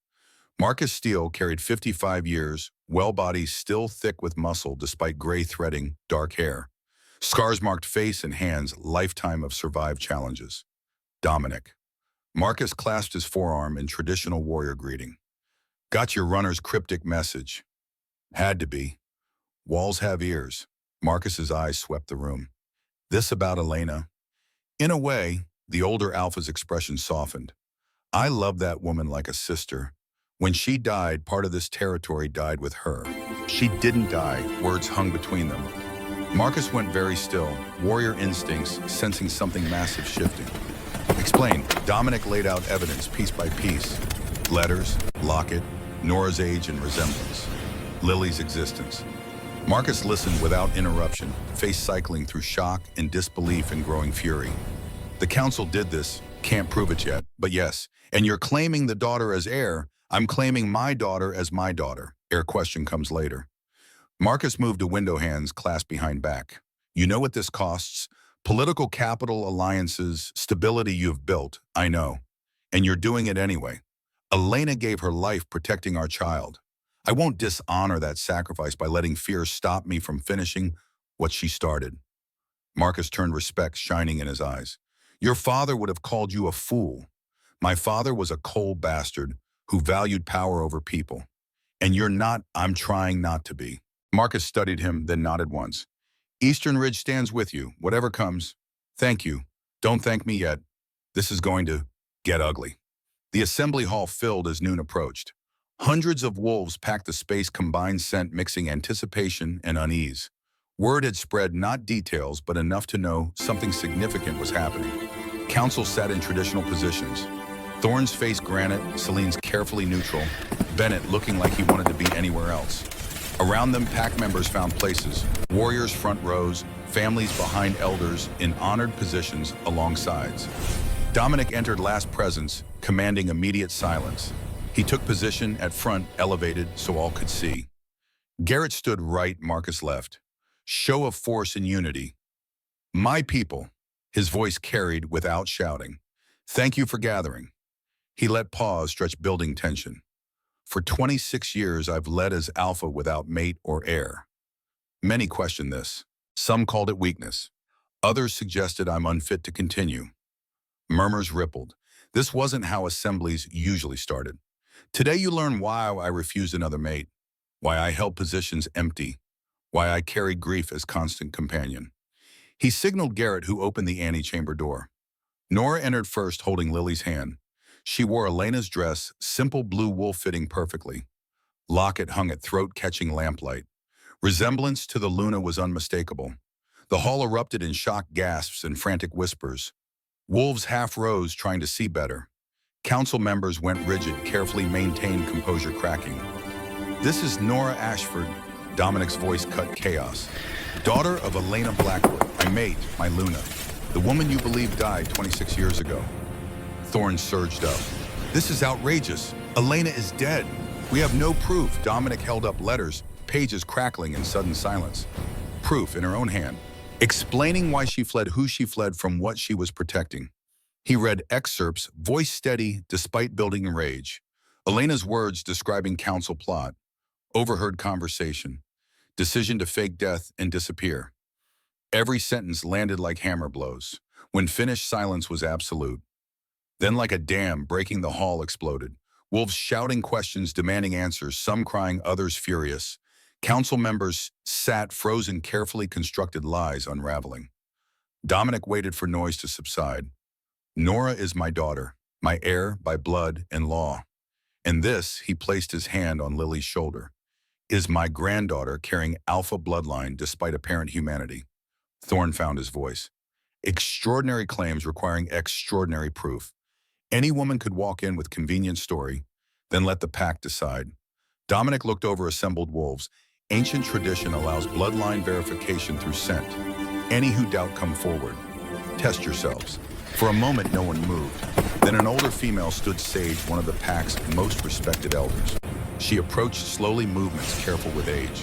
Speaker 1: Marcus Steele carried 55 years, well-bodied, still thick with muscle despite gray threading, dark hair. Scars marked face and hands, lifetime of survived challenges. Dominic. Marcus clasped his forearm in traditional warrior greeting. Got your runner's cryptic message. Had to be. Walls have ears. Marcus's eyes swept the room. This about Elena? In a way, the older Alpha's expression softened. I love that woman like a sister. When she died, part of this territory died with her. She didn't die, words hung between them. Marcus went very still, warrior instincts sensing something massive shifting. Explain. Dominic laid out evidence piece by piece. Letters, locket, Nora's age and resemblance, Lily's existence. Marcus listened without interruption, face cycling through shock and disbelief and growing fury. The council did this, can't prove it yet, but yes. And you're claiming the daughter as heir, I'm claiming my daughter as my daughter. Heir question comes later. Marcus moved to window hands clasped behind back. You know what this costs? Political capital, alliances, stability you've built, I know. And you're doing it anyway. Elena gave her life protecting our child. I won't dishonor that sacrifice by letting fear stop me from finishing what she started. Marcus turned respect shining in his eyes. Your father would have called you a fool. My father was a cold bastard who valued power over people. And you're not, I'm trying not to be. Marcus studied him, then nodded once. Eastern Ridge stands with you, whatever comes. Thank you. Don't thank me yet. This is going to get ugly. The assembly hall filled as noon approached. Hundreds of wolves packed the space, combined scent mixing anticipation and unease. Word had spread, not details, but enough to know something significant was happening. Council sat in traditional positions. Thorne's face granite, Celine's carefully neutral, Bennett looking like he wanted to be anywhere else. Around them, pack members found places, warriors front rows, families behind elders in honored positions along sides. Dominic entered last presence, commanding immediate silence. He took position at front, elevated so all could see. Garrett stood right, Marcus left. Show of force and unity. My people, his voice carried without shouting. Thank you for gathering. He let pause stretch building tension. For 26 years, I've led as alpha without mate or heir. Many questioned this. Some called it weakness. Others suggested I'm unfit to continue. Murmurs rippled. This wasn't how assemblies usually started. Today you learn why I refused another mate, why I held positions empty, why I carried grief as constant companion. He signaled Garrett, who opened the antechamber door. Nora entered first, holding Lily's hand. She wore Elena's dress, simple blue wool fitting perfectly. Locket hung at throat-catching lamplight. Resemblance to the Luna was unmistakable. The hall erupted in shocked gasps and frantic whispers. Wolves half rose, trying to see better. Council members went rigid, carefully maintained composure cracking. This is Nora Ashford, Dominic's voice cut chaos. Daughter of Elena Blackwood, my mate, my Luna. The woman you believe died 26 years ago. Thorne surged up. This is outrageous. Elena is dead. We have no proof. Dominic held up letters, pages crackling in sudden silence. Proof in her own hand, explaining why she fled, who she fled from, what she was protecting. He read excerpts, voice steady despite building rage. Elena's words describing council plot, overheard conversation, decision to fake death and disappear. Every sentence landed like hammer blows. When finished, silence was absolute. Then like a dam breaking, the hall exploded. Wolves shouting questions, demanding answers, some crying, others furious. Council members sat frozen, carefully constructed lies unraveling. Dominic waited for noise to subside. Nora is my daughter, my heir by blood and law. And this, he placed his hand on Lily's shoulder, is my granddaughter carrying alpha bloodline despite apparent humanity. Thorne found his voice. Extraordinary claims requiring extraordinary proof. Any woman could walk in with convenient story, then let the pack decide. Dominic looked over assembled wolves. Ancient tradition allows bloodline verification through scent. Any who doubt, come forward. Test yourselves. For a moment, no one moved. Then an older female stood sage, one of the pack's most respected elders. She approached slowly, movements careful with age.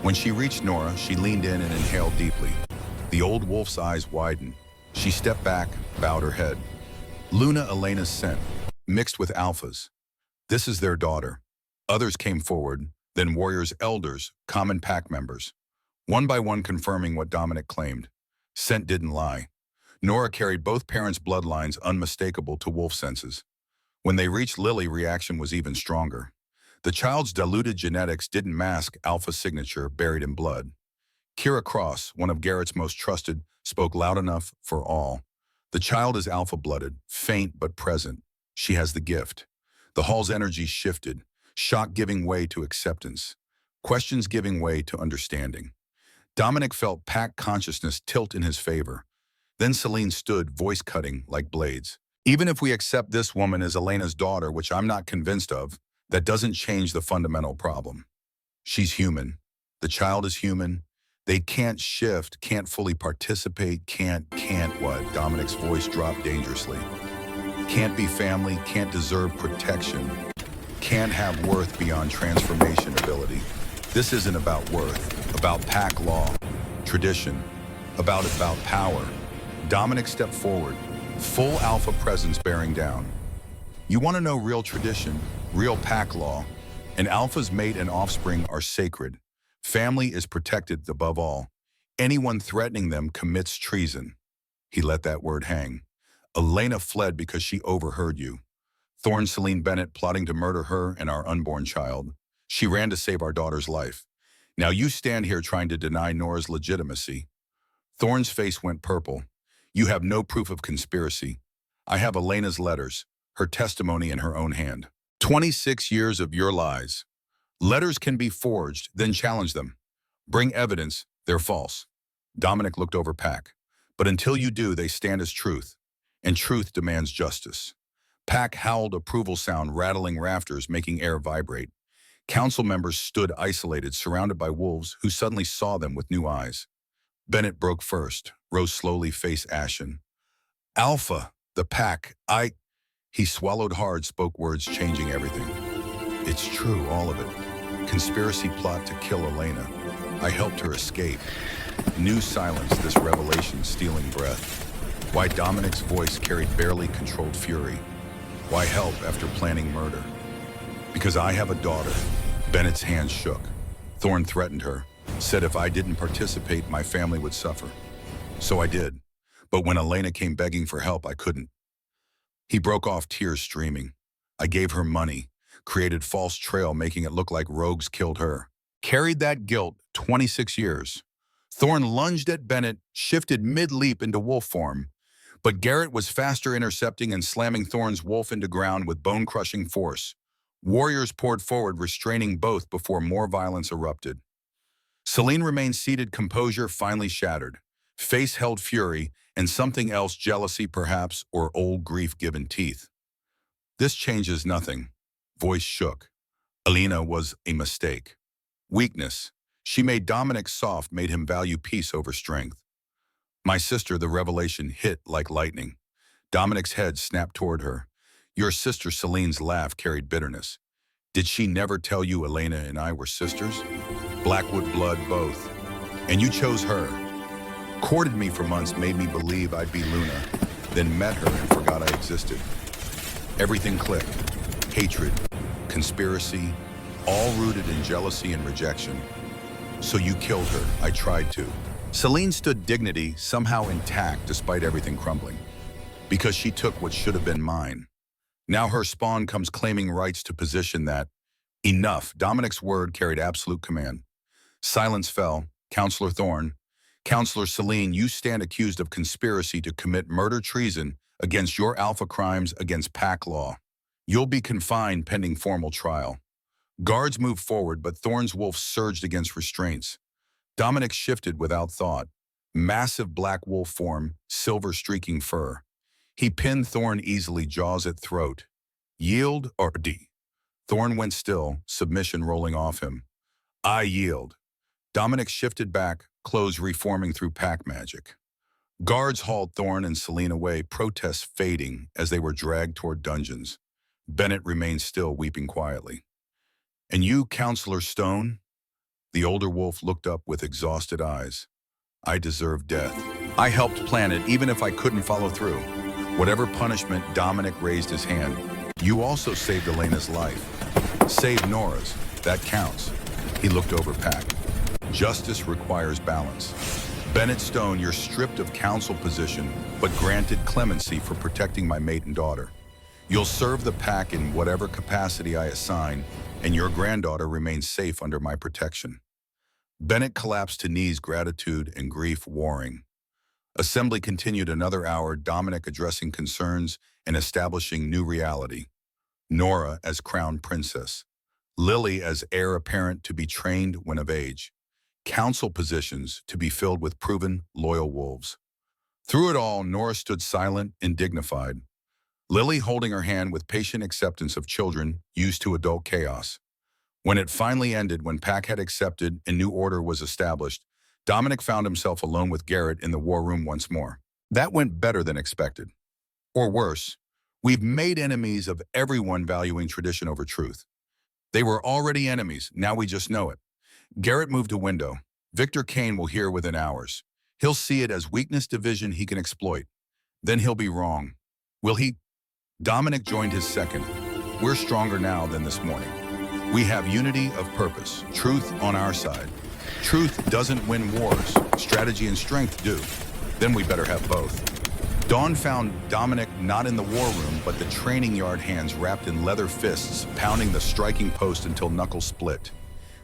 Speaker 1: When she reached Nora, she leaned in and inhaled deeply. The old wolf's eyes widened. She stepped back, bowed her head. Luna Elena's scent, mixed with Alpha's. This is their daughter. Others came forward, then warriors, elders, common pack members. One by one confirming what Dominic claimed. Scent didn't lie. Nora carried both parents' bloodlines unmistakable to wolf senses. When they reached Lily, reaction was even stronger. The child's diluted genetics didn't mask Alpha's signature buried in blood. Kira Cross, one of Garrett's most trusted, spoke loud enough for all. The child is alpha-blooded, faint but present. She has the gift. The hall's energy shifted, shock giving way to acceptance, questions giving way to understanding. Dominic felt pack consciousness tilt in his favor. Then Celine stood, voice cutting like blades. Even if we accept this woman as Elena's daughter, which I'm not convinced of, that doesn't change the fundamental problem. She's human. The child is human. They can't shift, can't fully participate, can't what? Dominic's voice dropped dangerously. Can't be family, can't deserve protection, can't have worth beyond transformation ability. This isn't about worth, about pack law, tradition, about power. Dominic stepped forward, full alpha presence bearing down. You want to know real tradition, real pack law? An alpha's mate and offspring are sacred. Family is protected above all. Anyone threatening them commits treason. He let that word hang. Elena fled because she overheard you. Thorne Celine Bennett plotting to murder her and our unborn child. She ran to save our daughter's life. Now you stand here trying to deny Nora's legitimacy. Thorne's face went purple. You have no proof of conspiracy. I have Elena's letters, her testimony in her own hand. 26 years of your lies. Letters can be forged, then challenge them. Bring evidence, they're false. Dominic looked over Pack. But until you do, they stand as truth. And truth demands justice. Pack howled approval sound rattling rafters, making air vibrate. Council members stood isolated, surrounded by wolves who suddenly saw them with new eyes. Bennett broke first, rose slowly, face ashen. Alpha, the Pack, He swallowed hard, spoke words changing everything. It's true, all of it. Conspiracy plot to kill Elena. I helped her escape. New silence, this revelation stealing breath. Why Dominic's voice carried barely controlled fury. Why help after planning murder? Because I have a daughter. Bennett's hands shook. Thorne threatened her, said if I didn't participate, my family would suffer. So I did. But when Elena came begging for help, I couldn't. He broke off, tears streaming. I gave her money, created false trail, making it look like rogues killed her. Carried that guilt 26 years. Thorne lunged at Bennett, shifted mid-leap into wolf form. But Garrett was faster, intercepting and slamming Thorne's wolf into ground with bone-crushing force. Warriors poured forward, restraining both before more violence erupted. Celine remained seated, composure finally shattered. Face held fury, and something else, jealousy perhaps, or old grief given teeth. This changes nothing. Voice shook. Elena was a mistake. Weakness. She made Dominic soft, made him value peace over strength. My sister, the revelation hit like lightning. Dominic's head snapped toward her. Your sister Celine's laugh carried bitterness. Did she never tell you Elena and I were sisters? Blackwood blood, both. And you chose her. Courted me for months, made me believe I'd be Luna, then met her and forgot I existed. Everything clicked. Hatred, conspiracy, all rooted in jealousy and rejection. So you killed her. I tried to. Celine stood dignity, somehow intact despite everything crumbling. Because she took what should have been mine. Now her spawn comes claiming rights to position that. Enough. Dominic's word carried absolute command. Silence fell. Counselor Thorne. Counselor Celine, you stand accused of conspiracy to commit murder treason against your alpha crimes against Pack law. You'll be confined pending formal trial. Guards moved forward, but Thorne's wolf surged against restraints. Dominic shifted without thought. Massive black wolf form, silver streaking fur. He pinned Thorne easily, jaws at throat. Yield or D? Thorne went still, submission rolling off him. I yield. Dominic shifted back, clothes reforming through pack magic. Guards hauled Thorne and Celine away, protests fading as they were dragged toward dungeons. Bennett remained still, weeping quietly. And you, Counselor Stone? The older wolf looked up with exhausted eyes. I deserve death. I helped plan it, even if I couldn't follow through. Whatever punishment, Dominic raised his hand. You also saved Elena's life. Saved Nora's. That counts. He looked over Pack. Justice requires balance. Bennett Stone, you're stripped of counsel position, but granted clemency for protecting my mate and daughter. You'll serve the Pack in whatever capacity I assign, and your granddaughter remains safe under my protection. Bennett collapsed to knees, gratitude and grief warring. Assembly continued another hour, Dominic addressing concerns and establishing new reality. Nora as crown princess. Lily as heir apparent to be trained when of age. council positions to be filled with proven, loyal wolves. Through it all, Nora stood silent and dignified, Lily holding her hand with patient acceptance of children used to adult chaos. When it finally ended, when Pack had accepted and new order was established, Dominic found himself alone with Garrett in the war room once more. That went better than expected. Or worse, we've made enemies of everyone valuing tradition over truth. They were already enemies, now we just know it. Garrett moved a window. Victor Kane will hear within hours. He'll see it as weakness division he can exploit. Then he'll be wrong. Will he? Dominic joined his second. We're stronger now than this morning. We have unity of purpose, truth on our side. Truth doesn't win wars, strategy and strength do. Then we better have both. Dawn found Dominic not in the war room, but the training yard, hands wrapped in leather fists, pounding the striking post until knuckles split.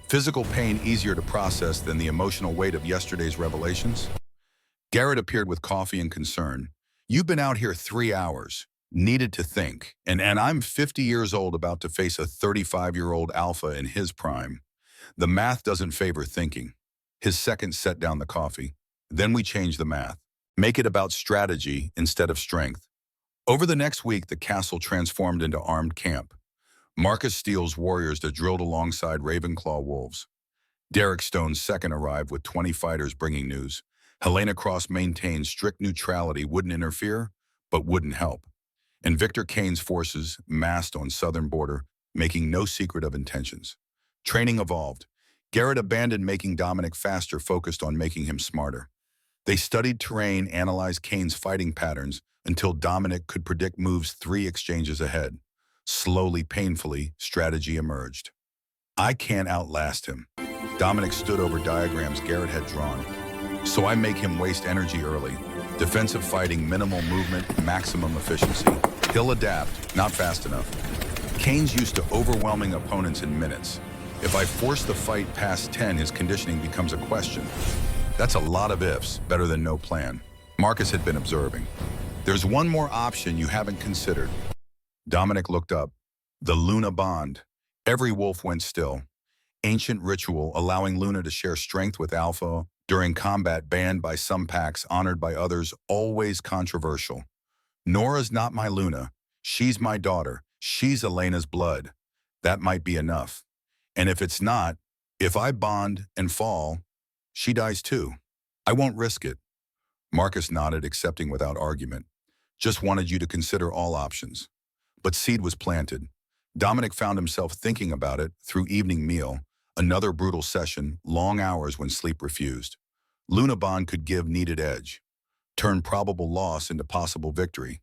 Speaker 1: Physical pain easier to process than the emotional weight of yesterday's revelations? Garrett appeared with coffee and concern. You've been out here 3 hours. Needed to think. And I'm 50 years old about to face a 35-year-old alpha in his prime. The math doesn't favor thinking. His second set down the coffee. Then we change the math. Make it about strategy instead of strength. Over the next week, the castle transformed into armed camp. Marcus Steele's warriors that drilled alongside Ravenclaw wolves. Derek Stone's second arrived with 20 fighters bringing news. Helena Cross maintained strict neutrality, wouldn't interfere, but wouldn't help. And Victor Kane's forces massed on southern border, making no secret of intentions. Training evolved. Garrett abandoned making Dominic faster, focused on making him smarter. They studied terrain, analyzed Kane's fighting patterns until Dominic could predict moves 3 exchanges ahead. Slowly, painfully, strategy emerged. I can't outlast him. Dominic stood over diagrams Garrett had drawn. So I make him waste energy early. Defensive fighting, minimal movement, maximum efficiency. He'll adapt, not fast enough. Kane's used to overwhelming opponents in minutes. If I force the fight past 10, his conditioning becomes a question. That's a lot of ifs, better than no plan. Marcus had been observing. There's one more option you haven't considered. Dominic looked up. The Luna bond. Every wolf went still. Ancient ritual allowing Luna to share strength with Alpha during combat, banned by some packs, honored by others, always controversial. Nora's not my Luna. She's my daughter. She's Elena's blood. That might be enough. And if it's not, if I bond and fall, she dies too. I won't risk it. Marcus nodded, accepting without argument. Just wanted you to consider all options. But seed was planted. Dominic found himself thinking about it through evening meal, another brutal session, long hours when sleep refused. Luna bond could give needed edge, turn probable loss into possible victory.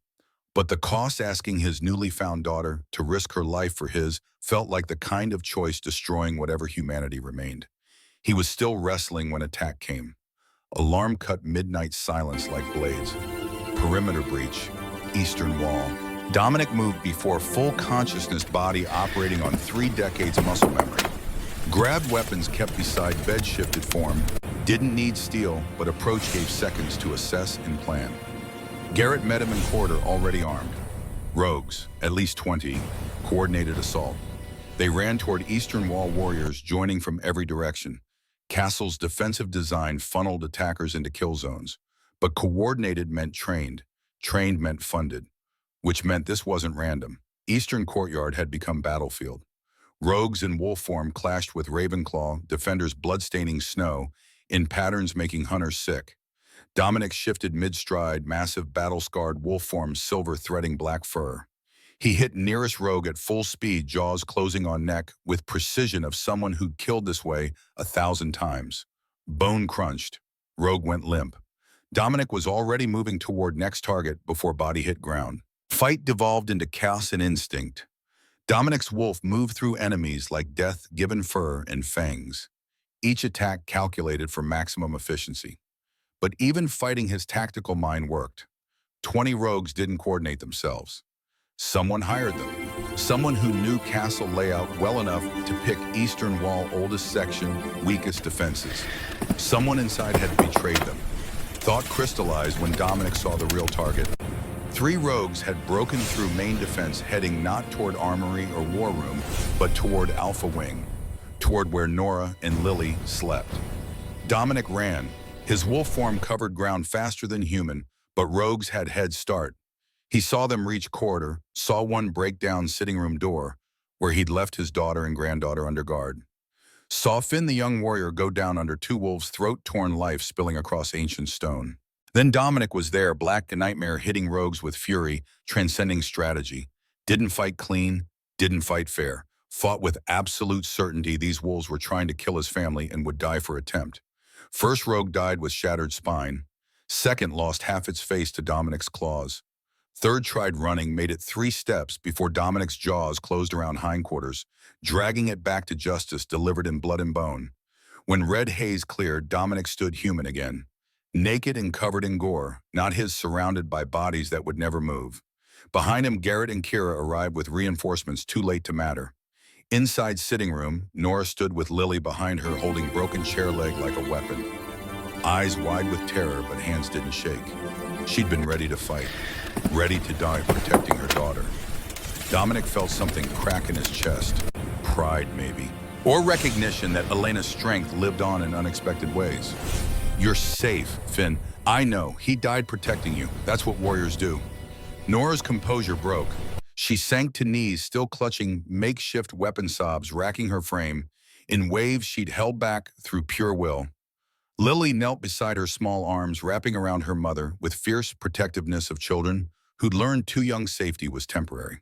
Speaker 1: But the cost, asking his newly found daughter to risk her life for his, felt like the kind of choice destroying whatever humanity remained. He was still wrestling when attack came. Alarm cut midnight silence like blades. Perimeter breach, eastern wall. Dominic moved before full consciousness, body operating on 3 decades muscle memory. Grabbed weapons kept beside bed, shifted form. Didn't need steel, but approach gave seconds to assess and plan. Garrett met him in corridor, already armed. Rogues, at least 20, coordinated assault. They ran toward eastern wall warriors, joining from every direction. Castle's defensive design funneled attackers into kill zones. But coordinated meant trained. Trained meant funded. Which meant this wasn't random. Eastern courtyard had become battlefield. Rogues in wolf form clashed with Ravenclaw, defenders bloodstaining snow, in patterns making hunters sick. Dominic shifted mid-stride, massive battle-scarred wolf form, silver threading black fur. He hit nearest rogue at full speed, jaws closing on neck, with precision of someone who'd killed this way 1,000 times. Bone crunched. Rogue went limp. Dominic was already moving toward next target before body hit ground. Fight devolved into chaos and instinct. Dominic's wolf moved through enemies like death-given fur and fangs. Each attack calculated for maximum efficiency. But even fighting, his tactical mind worked. 20 rogues didn't coordinate themselves. Someone hired them. Someone who knew castle layout well enough to pick eastern wall oldest section, weakest defenses. Someone inside had betrayed them. Thought crystallized when Dominic saw the real target. 3 rogues had broken through main defense, heading not toward armory or war room, but toward Alpha Wing, toward where Nora and Lily slept. Dominic ran. His wolf form covered ground faster than human, but rogues had head start. He saw them reach corridor, saw one break down sitting room door, where he'd left his daughter and granddaughter under guard. Saw Finn the young warrior go down under two wolves' throat-torn life spilling across ancient stone. Then Dominic was there, Black Nightmare hitting rogues with fury, transcending strategy. Didn't fight clean, didn't fight fair. Fought with absolute certainty these wolves were trying to kill his family and would die for attempt. First rogue died with shattered spine. Second lost half its face to Dominic's claws. Third tried running, made it 3 steps before Dominic's jaws closed around hindquarters, dragging it back to justice delivered in blood and bone. When red haze cleared, Dominic stood human again. Naked and covered in gore, not his, surrounded by bodies that would never move. Behind him, Garrett and Kira arrived with reinforcements too late to matter. Inside sitting room, Nora stood with Lily behind her holding broken chair leg like a weapon. Eyes wide with terror, but hands didn't shake. She'd been ready to fight, ready to die protecting her daughter. Dominic felt something crack in his chest. Pride, maybe. Or recognition that Elena's strength lived on in unexpected ways. You're safe, Finn. I know. He died protecting you. That's what warriors do. Nora's composure broke. She sank to knees, still clutching makeshift weapon sobs racking her frame in waves she'd held back through pure will. Lily knelt beside her small arms, wrapping around her mother with fierce protectiveness of children who'd learned too young safety was temporary.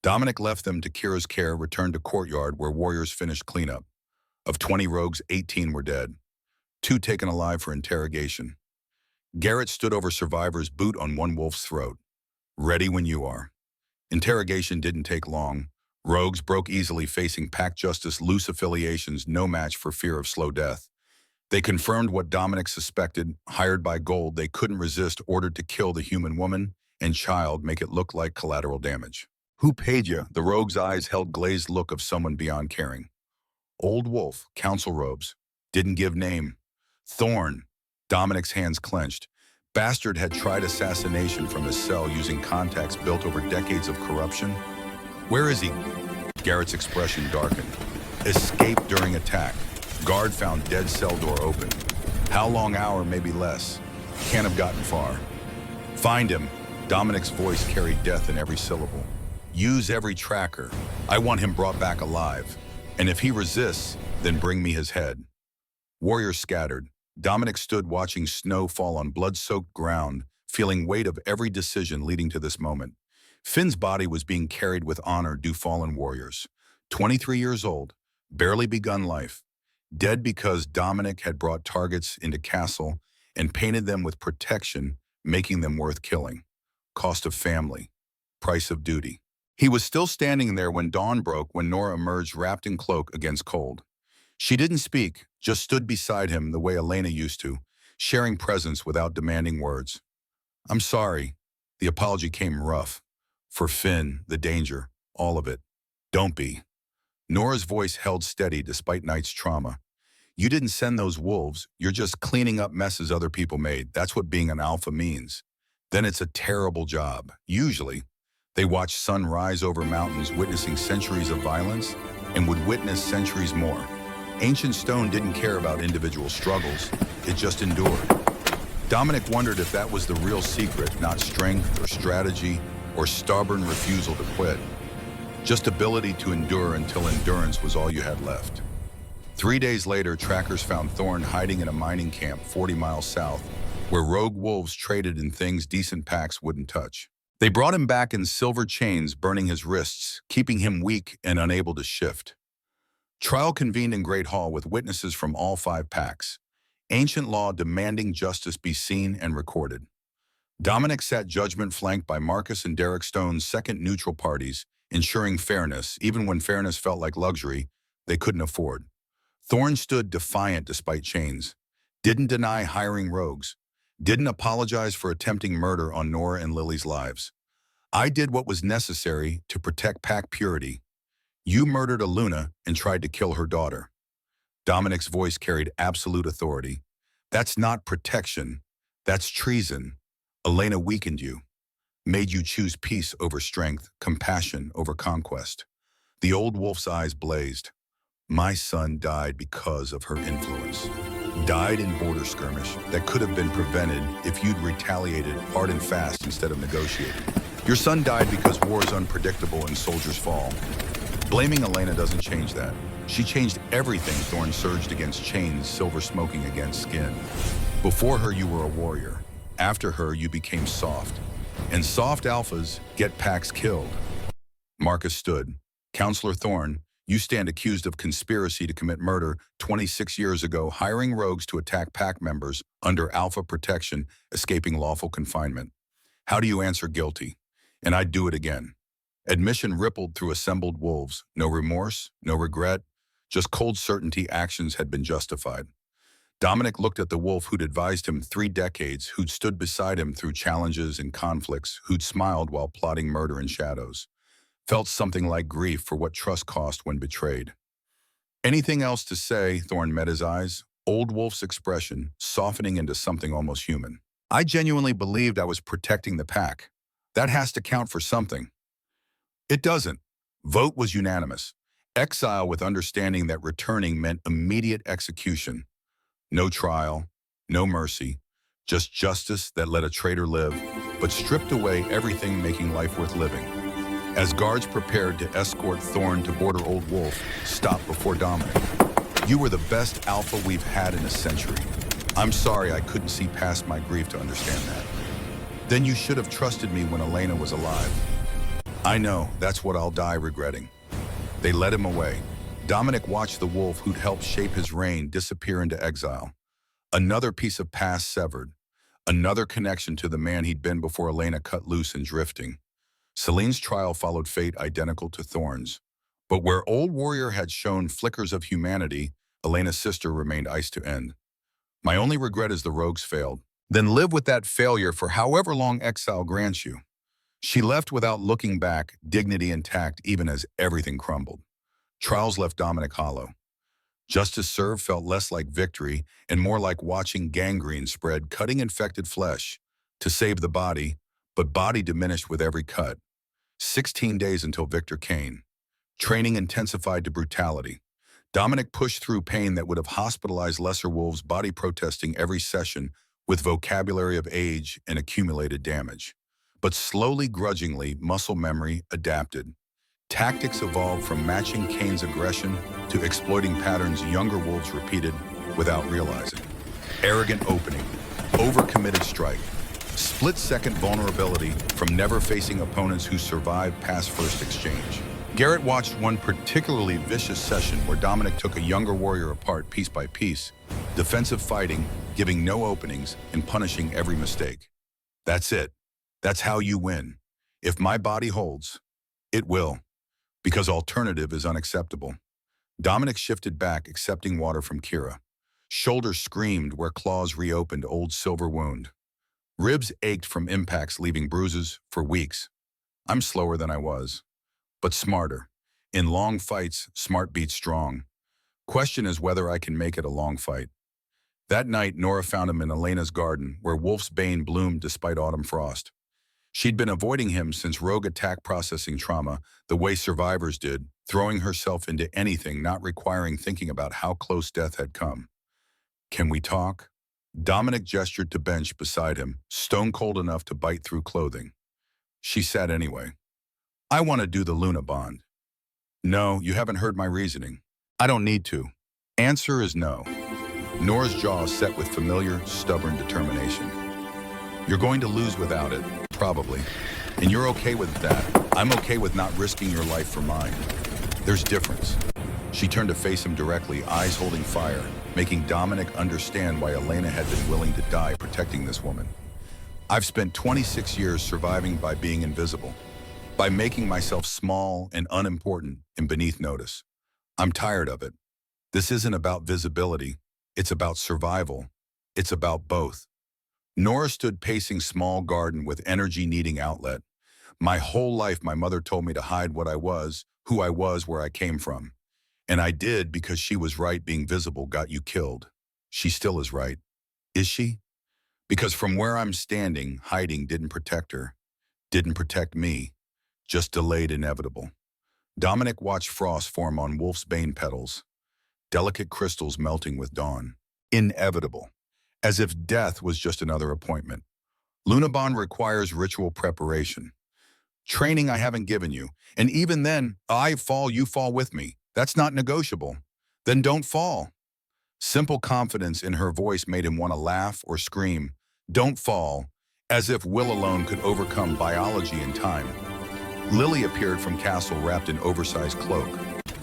Speaker 1: Dominic left them to Kira's care, returned to courtyard where warriors finished cleanup. Of 20 rogues, 18 were dead. 2 taken alive for interrogation. Garrett stood over survivor's boot on one wolf's throat. Ready when you are. Interrogation didn't take long. Rogues broke easily, facing pack justice, loose affiliations, no match for fear of slow death. They confirmed what Dominic suspected, hired by gold they couldn't resist, ordered to kill the human woman and child, make it look like collateral damage. Who paid you? The rogue's eyes held glazed look of someone beyond caring. Old wolf, council robes. Didn't give name. Thorn. Dominic's hands clenched. Bastard had tried assassination from his cell using contacts built over decades of corruption. Where is he? Garrett's expression darkened. Escaped during attack. Guard found dead cell door open. How long? Hour, maybe less. Can't have gotten far. Find him. Dominic's voice carried death in every syllable. Use every tracker. I want him brought back alive. And if he resists, then bring me his head. Warriors scattered. Dominic stood watching snow fall on blood-soaked ground, feeling weight of every decision leading to this moment. Finn's body was being carried with honor due fallen warriors. 23 years old, barely begun life. Dead because Dominic had brought targets into castle and painted them with protection, making them worth killing. Cost of family. Price of duty. He was still standing there when dawn broke, when Nora emerged wrapped in cloak against cold. She didn't speak, just stood beside him the way Elena used to, sharing presence without demanding words. I'm sorry. The apology came rough. For Finn, the danger, all of it. Don't be. Nora's voice held steady despite night's trauma. You didn't send those wolves. You're just cleaning up messes other people made. That's what being an alpha means. Then it's a terrible job. Usually, they watch sun rise over mountains, witnessing centuries of violence, and would witness centuries more. Ancient stone didn't care about individual struggles. It just endured. Dominic wondered if that was the real secret, not strength or strategy or stubborn refusal to quit. Just ability to endure until endurance was all you had left. 3 days later, trackers found Thorn hiding in a mining camp 40 miles south, where rogue wolves traded in things decent packs wouldn't touch. They brought him back in silver chains, burning his wrists, keeping him weak and unable to shift. Trial convened in Great Hall with witnesses from all 5 packs. Ancient law demanding justice be seen and recorded. Dominic sat judgment flanked by Marcus and Derek Stone's second neutral parties, ensuring fairness, even when fairness felt like luxury they couldn't afford. Thorn stood defiant despite chains, didn't deny hiring rogues, didn't apologize for attempting murder on Nora and Lily's lives. I did what was necessary to protect pack purity. You murdered Aluna and tried to kill her daughter. Dominic's voice carried absolute authority. That's not protection. That's treason. Elena weakened you, made you choose peace over strength, compassion over conquest. The old wolf's eyes blazed. My son died because of her influence. died in border skirmish that could have been prevented if you'd retaliated hard and fast instead of negotiating. Your son died because war is unpredictable and soldiers fall. Blaming Elena doesn't change that. She changed everything. Thorn surged against chains, silver smoking against skin. Before her, you were a warrior. After her, you became soft. And soft alphas get packs killed. Marcus stood. Counselor Thorn, you stand accused of conspiracy to commit murder 26 years ago, hiring rogues to attack pack members under alpha protection, escaping lawful confinement. How do you answer guilty? And I'd do it again. Admission rippled through assembled wolves. No remorse, no regret, just cold certainty actions had been justified. Dominic looked at the wolf who'd advised him 3 decades, who'd stood beside him through challenges and conflicts, who'd smiled while plotting murder in shadows. Felt something like grief for what trust cost when betrayed. Anything else to say? Thorn met his eyes, old wolf's expression softening into something almost human. I genuinely believed I was protecting the pack. That has to count for something. It doesn't. Vote was unanimous. Exile with understanding that returning meant immediate execution. No trial, no mercy, just justice that let a traitor live, but stripped away everything making life worth living. As guards prepared to escort Thorn to border Old Wolf, stopped before Dominic. You were the best alpha we've had in a century. I'm sorry I couldn't see past my grief to understand that. Then you should have trusted me when Elena was alive. I know, that's what I'll die regretting. They led him away. Dominic watched the wolf who'd helped shape his reign disappear into exile. Another piece of past severed. Another connection to the man he'd been before Elena cut loose and drifting. Celine's trial followed fate identical to Thorn's. But where Old Warrior had shown flickers of humanity, Elena's sister remained ice to end. My only regret is the rogues failed. Then live with that failure for however long exile grants you. She left without looking back, dignity intact even as everything crumbled. Trials left Dominic hollow. Justice served felt less like victory and more like watching gangrene spread, cutting infected flesh to save the body, but body diminished with every cut. 16 days until Victor Kane. Training intensified to brutality. Dominic pushed through pain that would have hospitalized lesser wolves, body protesting every session with vocabulary of age and accumulated damage. But slowly, grudgingly, muscle memory adapted. Tactics evolved from matching Kane's aggression to exploiting patterns younger wolves repeated without realizing. Arrogant opening, overcommitted strike, split-second vulnerability from never facing opponents who survived past first exchange. Garrett watched one particularly vicious session where Dominic took a younger warrior apart piece by piece, defensive fighting, giving no openings, and punishing every mistake. That's it. That's how you win. If my body holds, it will, because alternative is unacceptable. Dominic shifted back, accepting water from Kira. Shoulders screamed where claws reopened old silver wound. Ribs ached from impacts, leaving bruises for weeks. I'm slower than I was, but smarter. In long fights, smart beats strong. Question is whether I can make it a long fight. That night, Nora found him in Elena's garden, where Wolf's Bane bloomed despite autumn frost. She'd been avoiding him since rogue attack processing trauma, the way survivors did, throwing herself into anything, not requiring thinking about how close death had come. Can we talk? Dominic gestured to bench beside him, stone cold enough to bite through clothing. She sat anyway. I want to do the Luna bond. No, you haven't heard my reasoning. I don't need to. Answer is no. Nora's jaw set with familiar, stubborn determination. You're going to lose without it, probably. And you're okay with that. I'm okay with not risking your life for mine. There's difference. She turned to face him directly, eyes holding fire, making Dominic understand why Elena had been willing to die protecting this woman. I've spent 26 years surviving by being invisible, by making myself small and unimportant and beneath notice. I'm tired of it. This isn't about visibility. It's about survival. It's about both. Nora stood pacing small garden with energy needing outlet. My whole life, my mother told me to hide what I was, who I was, where I came from. And I did because she was right. Being visible got you killed. She still is right. Is she? Because from where I'm standing, hiding didn't protect her. Didn't protect me. Just delayed inevitable. Dominic watched frost form on Wolf's Bane petals. Delicate crystals melting with dawn. inevitable, as if death was just another appointment. Lunabon requires ritual preparation. Training I haven't given you. And even then, I fall, you fall with me. That's not negotiable. Then don't fall. Simple confidence in her voice made him want to laugh or scream. Don't fall, as if will alone could overcome biology and time. Lily appeared from castle wrapped in oversized cloak.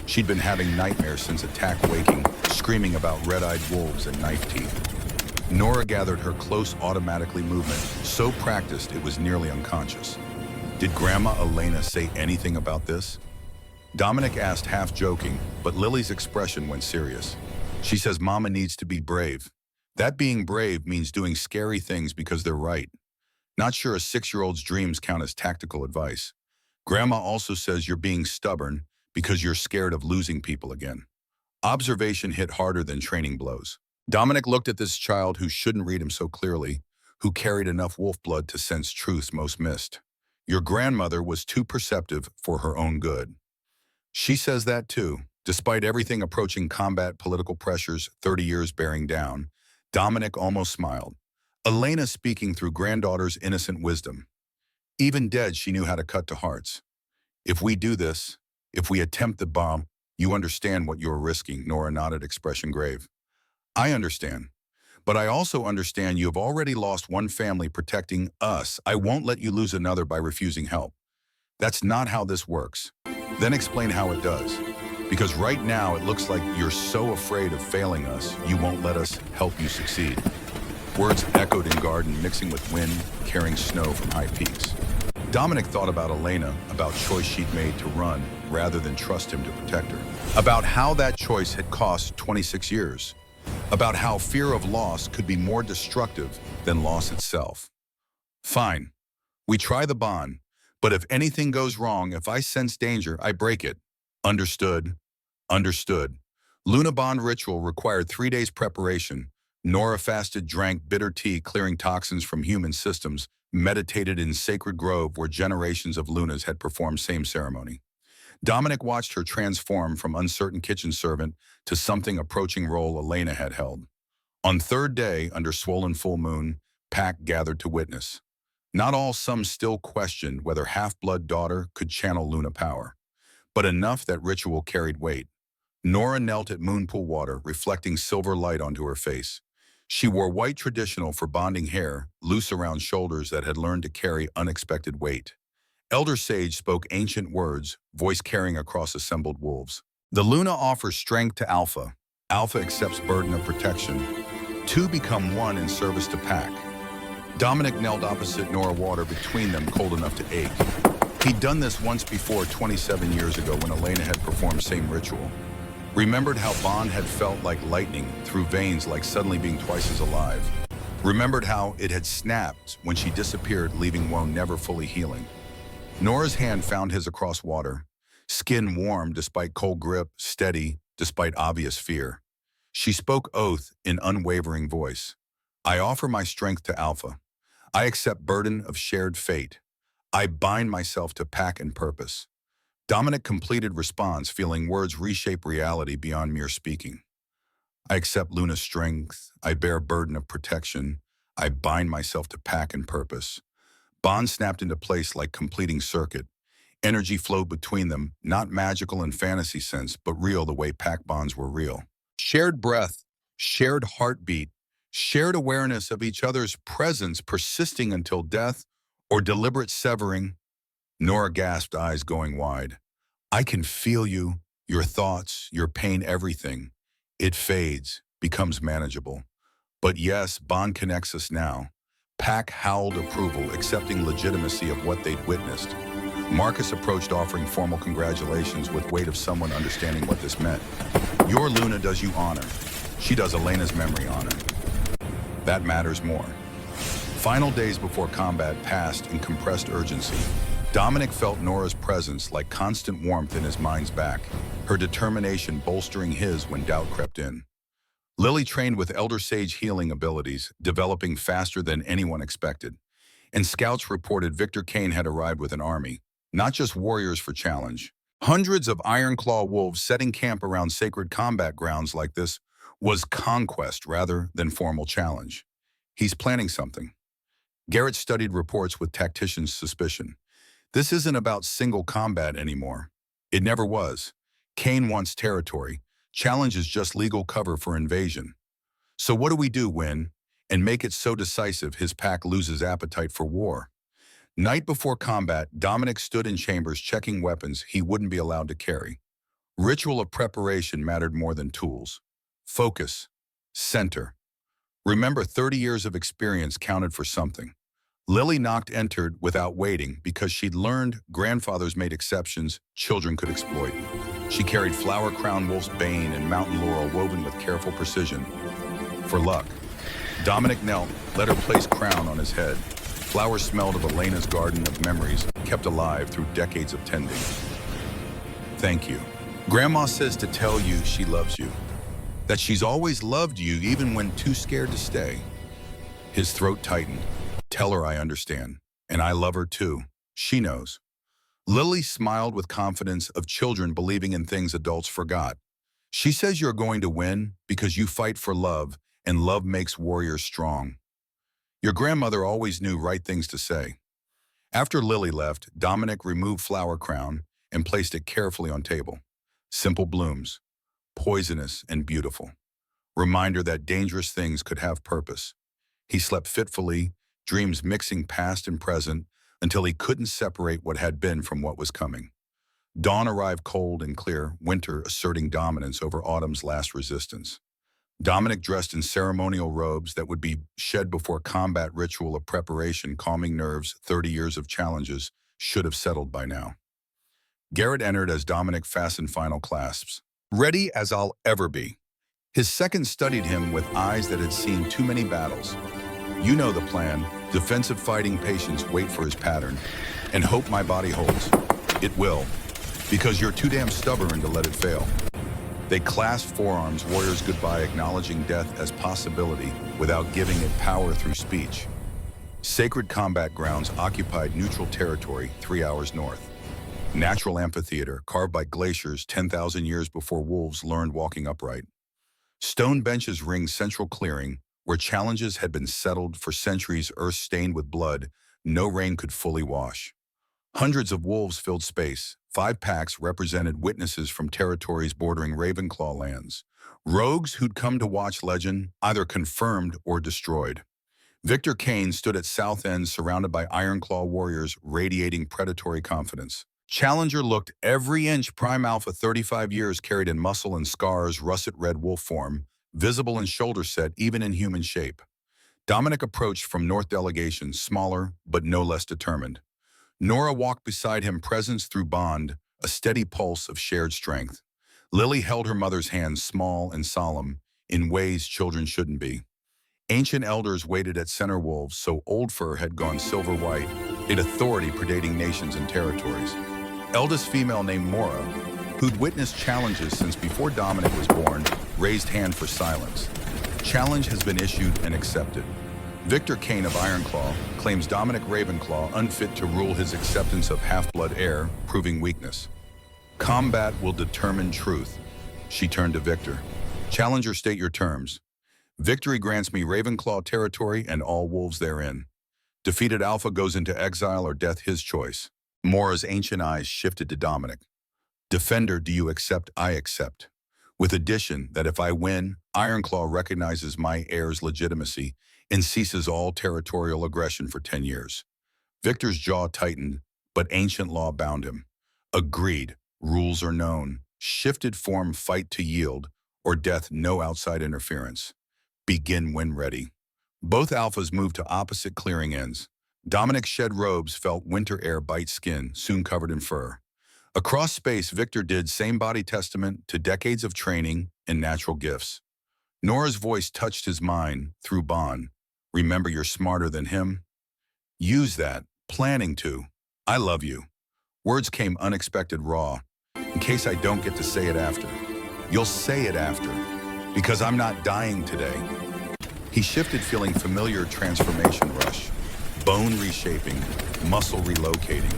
Speaker 1: She'd been having nightmares since attack waking, screaming about red-eyed wolves and knife teeth. Nora gathered her close automatically movement, so practiced it was nearly unconscious. Did Grandma Elena say anything about this? Dominic asked half joking, but Lily's expression went serious. She says Mama needs to be brave. That being brave means doing scary things because they're right. Not sure a 6-year-old's dreams count as tactical advice. Grandma also says you're being stubborn because you're scared of losing people again. Observation hit harder than training blows. Dominic looked at this child who shouldn't read him so clearly, who carried enough wolf blood to sense truths most missed. Your grandmother was too perceptive for her own good. She says that too. Despite everything approaching combat political pressures 30 years bearing down, Dominic almost smiled. Elena speaking through granddaughter's innocent wisdom. Even dead, she knew how to cut to hearts. If we do this, if we attempt the bomb, you understand what you're risking, Nora nodded, expression grave. I understand. But I also understand you have already lost one family protecting us. I won't let you lose another by refusing help. That's not how this works. Then explain how it does. Because right now it looks like you're so afraid of failing us, you won't let us help you succeed. Words echoed in garden, mixing with wind, carrying snow from high peaks. Dominic thought about Elena, about choice she'd made to run rather than trust him to protect her. About how that choice had cost 26 years. About how fear of loss could be more destructive than loss itself. Fine, we try the bond, but if anything goes wrong, if I sense danger, I break it. Understood. Understood. Luna Bond ritual required 3 days preparation. Nora fasted, drank bitter tea, clearing toxins from human systems, meditated in sacred grove where generations of Lunas had performed same ceremony. Dominic watched her transform from uncertain kitchen servant to something approaching role Elena had held. On third day, under swollen full moon, pack gathered to witness. Not all, some still questioned whether half-blood daughter could channel Luna power, but enough that ritual carried weight. Nora knelt at moonpool water, reflecting silver light onto her face. She wore white traditional for bonding hair, loose around shoulders that had learned to carry unexpected weight. Elder Sage spoke ancient words, voice carrying across assembled wolves. The Luna offers strength to Alpha. Alpha accepts burden of protection. Two become one in service to pack. Dominic knelt opposite Nora, water between them cold enough to ache. He'd done this once before 27 years ago when Elena had performed same ritual. Remembered how Bond had felt like lightning through veins, like suddenly being twice as alive. Remembered how it had snapped when she disappeared, leaving wound never fully healing. Nora's hand found his across water, skin warm despite cold grip, steady despite obvious fear. She spoke oath in unwavering voice. I offer my strength to Alpha. I accept burden of shared fate. I bind myself to pack and purpose. Dominic completed response, feeling words reshape reality beyond mere speaking. I accept Luna's strength. I bear burden of protection. I bind myself to pack and purpose. Bond snapped into place like completing circuit. Energy flowed between them, not magical in fantasy sense, but real the way pack bonds were real. Shared breath, shared heartbeat, shared awareness of each other's presence persisting until death or deliberate severing. Nora gasped, eyes going wide. I can feel you, your thoughts, your pain, everything. It fades, becomes manageable. But yes, Bond connects us now. Pack howled approval, accepting legitimacy of what they'd witnessed. Marcus approached, offering formal congratulations with weight of someone understanding what this meant. Your Luna does you honor. She does Elena's memory honor. That matters more. Final days before combat passed in compressed urgency. Dominic felt Nora's presence like constant warmth in his mind's back, her determination bolstering his when doubt crept in. Lily trained with Elder Sage healing abilities, developing faster than anyone expected. And scouts reported Victor Kane had arrived with an army, not just warriors for challenge. Hundreds of Iron Claw wolves setting camp around sacred combat grounds like this was conquest rather than formal challenge. He's planning something. Garrett studied reports with tactician's suspicion. This isn't about single combat anymore. It never was. Kane wants territory. Challenge is just legal cover for invasion. So what do we do, Win? And make it so decisive his pack loses appetite for war. Night before combat, Dominic stood in chambers checking weapons he wouldn't be allowed to carry. Ritual of preparation mattered more than tools. Focus. Center. Remember, 30 years of experience counted for something. Lily Noct entered without waiting because she'd learned grandfathers made exceptions children could exploit. She carried flower crown wolf's bane and mountain laurel woven with careful precision. For luck. Dominic knelt, let her place crown on his head. Flowers smelled of Elena's garden of memories, kept alive through decades of tending. Thank you. Grandma says to tell you she loves you. That she's always loved you even when too scared to stay. His throat tightened. Tell her I understand. And I love her too. She knows. Lily smiled with confidence of children believing in things adults forgot. She says you're going to win because you fight for love, and love makes warriors strong. Your grandmother always knew right things to say. After Lily left, Dominic removed flower crown and placed it carefully on table. Simple blooms, poisonous and beautiful. Reminder that dangerous things could have purpose. He slept fitfully, dreams mixing past and present, until he couldn't separate what had been from what was coming. Dawn arrived cold and clear, winter asserting dominance over autumn's last resistance. Dominic dressed in ceremonial robes that would be shed before combat ritual of preparation, calming nerves. 30 years of challenges should have settled by now. Garrett entered as Dominic fastened final clasps. Ready as I'll ever be. His second studied him with eyes that had seen too many battles. You know the plan. Defensive fighting patience, wait for his pattern, and hope my body holds. It will, because you're too damn stubborn to let it fail. They clasped forearms, warriors goodbye, acknowledging death as possibility without giving it power through speech. Sacred combat grounds occupied neutral territory 3 hours north. Natural amphitheater carved by glaciers 10,000 years before wolves learned walking upright. Stone benches ringed central clearing where challenges had been settled for centuries, earth stained with blood no rain could fully wash. Hundreds of wolves filled space. 5 packs represented witnesses from territories bordering Ravenclaw lands. Rogues who'd come to watch legend, either confirmed or destroyed. Victor Kane stood at South End surrounded by Ironclaw warriors radiating predatory confidence. Challenger looked every inch prime alpha, 35 years carried in muscle and scars, russet red wolf form, visible in shoulder set even in human shape. Dominic approached from North delegation, smaller but no less determined. Nora walked beside him, presence through bond, a steady pulse of shared strength. Lily held her mother's hand, small and solemn, in ways children shouldn't be. Ancient elders waited at center wolves, so old fur had gone silver white, in authority predating nations and territories. Eldest female named Mora, who'd witnessed challenges since before Dominic was born, raised hand for silence. Challenge has been issued and accepted. Victor Kane of Ironclaw claims Dominic Ravenclaw unfit to rule, his acceptance of half-blood heir, proving weakness. Combat will determine truth. She turned to Victor. Challenger, state your terms. Victory grants me Ravenclaw territory and all wolves therein. Defeated Alpha goes into exile or death, his choice. Mora's ancient eyes shifted to Dominic. Defender, do you accept? I accept. With addition that if I win, Ironclaw recognizes my heir's legitimacy and ceases all territorial aggression for 10 years. Victor's jaw tightened, but ancient law bound him. Agreed, rules are known. Shifted form, fight to yield, or death, no outside interference. Begin when ready. Both alphas moved to opposite clearing ends. Dominic's shed robes felt winter air bite skin, soon covered in fur. Across space, Victor did same body testament to decades of training and natural gifts. Nora's voice touched his mind through bond. Remember, you're smarter than him. Use that, planning to. I love you. Words came unexpected raw. In case I don't get to say it after. You'll say it after, because I'm not dying today. He shifted, feeling familiar transformation rush. Bone reshaping, muscle relocating.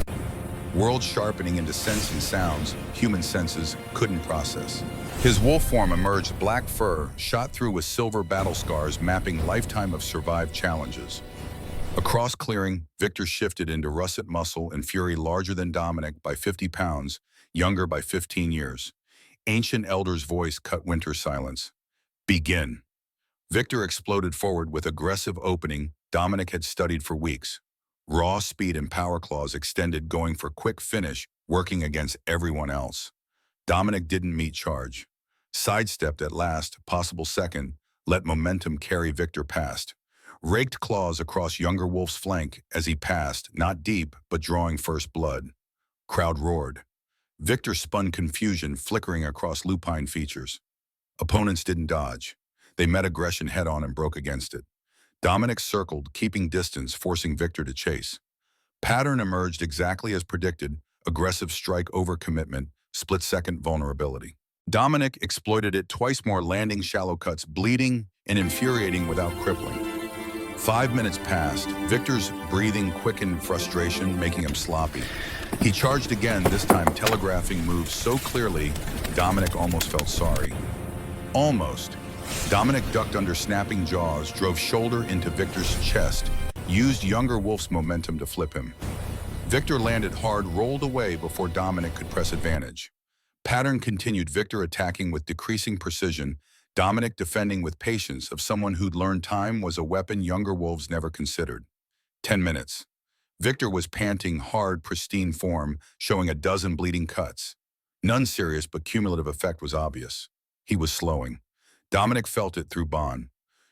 Speaker 1: world sharpening into sensing sounds human senses couldn't process. His wolf form emerged, black fur shot through with silver battle scars mapping lifetime of survived challenges. Across clearing, Victor shifted into russet muscle and fury, larger than Dominic by 50 pounds, younger by 15 years. Ancient Elder's voice cut winter silence. Begin. Victor exploded forward with aggressive opening Dominic had studied for weeks. Raw speed and power claws extended, going for quick finish, working against everyone else. Dominic didn't meet charge. Sidestepped at last, possible second, let momentum carry Victor past. Raked claws across younger Wolf's flank as he passed, not deep, but drawing first blood. Crowd roared. Victor spun, confusion flickering across lupine features. Opponents didn't dodge. They met aggression head-on and broke against it. Dominic circled, keeping distance, forcing Victor to chase. Pattern emerged exactly as predicted, aggressive strike over commitment, split-second vulnerability. Dominic exploited it twice more, landing shallow cuts, bleeding and infuriating without crippling. 5 minutes passed. Victor's breathing quickened, frustration making him sloppy. He charged again, this time telegraphing moves so clearly, Dominic almost felt sorry. Almost. Dominic ducked under snapping jaws, drove shoulder into Victor's chest, used younger Wolf's momentum to flip him. Victor landed hard, rolled away before Dominic could press advantage. Pattern continued, Victor attacking with decreasing precision, Dominic defending with patience of someone who'd learned time was a weapon younger wolves never considered. 10 minutes. Victor was panting, hard, pristine form, showing a dozen bleeding cuts. None serious, but cumulative effect was obvious. He was slowing. Dominic felt it through bond.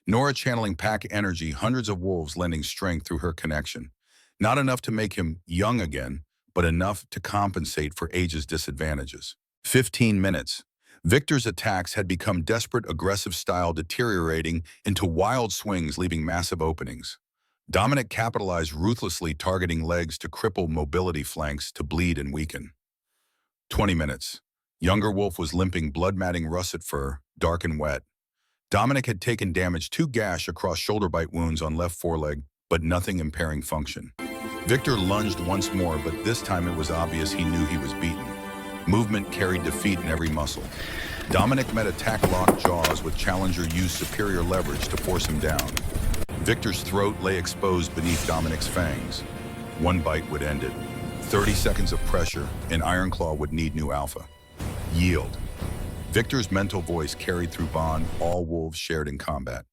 Speaker 1: Nora channeling pack energy, hundreds of wolves lending strength through her connection. Not enough to make him young again, but enough to compensate for age's disadvantages. 15 minutes. Victor's attacks had become desperate, aggressive style deteriorating into wild swings, leaving massive openings. Dominic capitalized ruthlessly, targeting legs to cripple mobility, flanks to bleed and weaken. 20 minutes. Younger Wolf was limping, blood-matting russet fur, dark and wet. Dominic had taken damage, 2 gash across shoulder bite wounds on left foreleg, but nothing impairing function. Victor lunged once more, but this time it was obvious he knew he was beaten. Movement carried defeat in every muscle. Dominic met attack-locked jaws with challenger used superior leverage to force him down. Victor's throat lay exposed beneath Dominic's fangs. One bite would end it. 30 seconds of pressure, and Iron Claw would need new alpha. Yield. Victor's mental voice carried through bond all wolves shared in combat.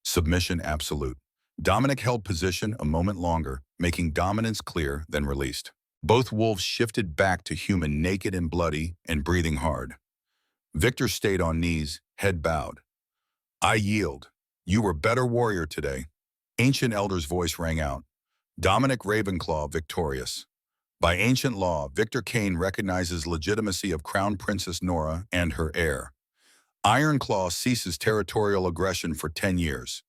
Speaker 1: Submission absolute. Dominic held position a moment longer, making dominance clear, then released. Both wolves shifted back to human, naked and bloody, and breathing hard. Victor stayed on knees, head bowed. I yield. You were better warrior today. Ancient Elder's voice rang out. Dominic Ravenclaw victorious. By ancient law, Victor Kane recognizes legitimacy of Crown Princess Nora and her heir. Iron Claw ceases territorial aggression for 10 years.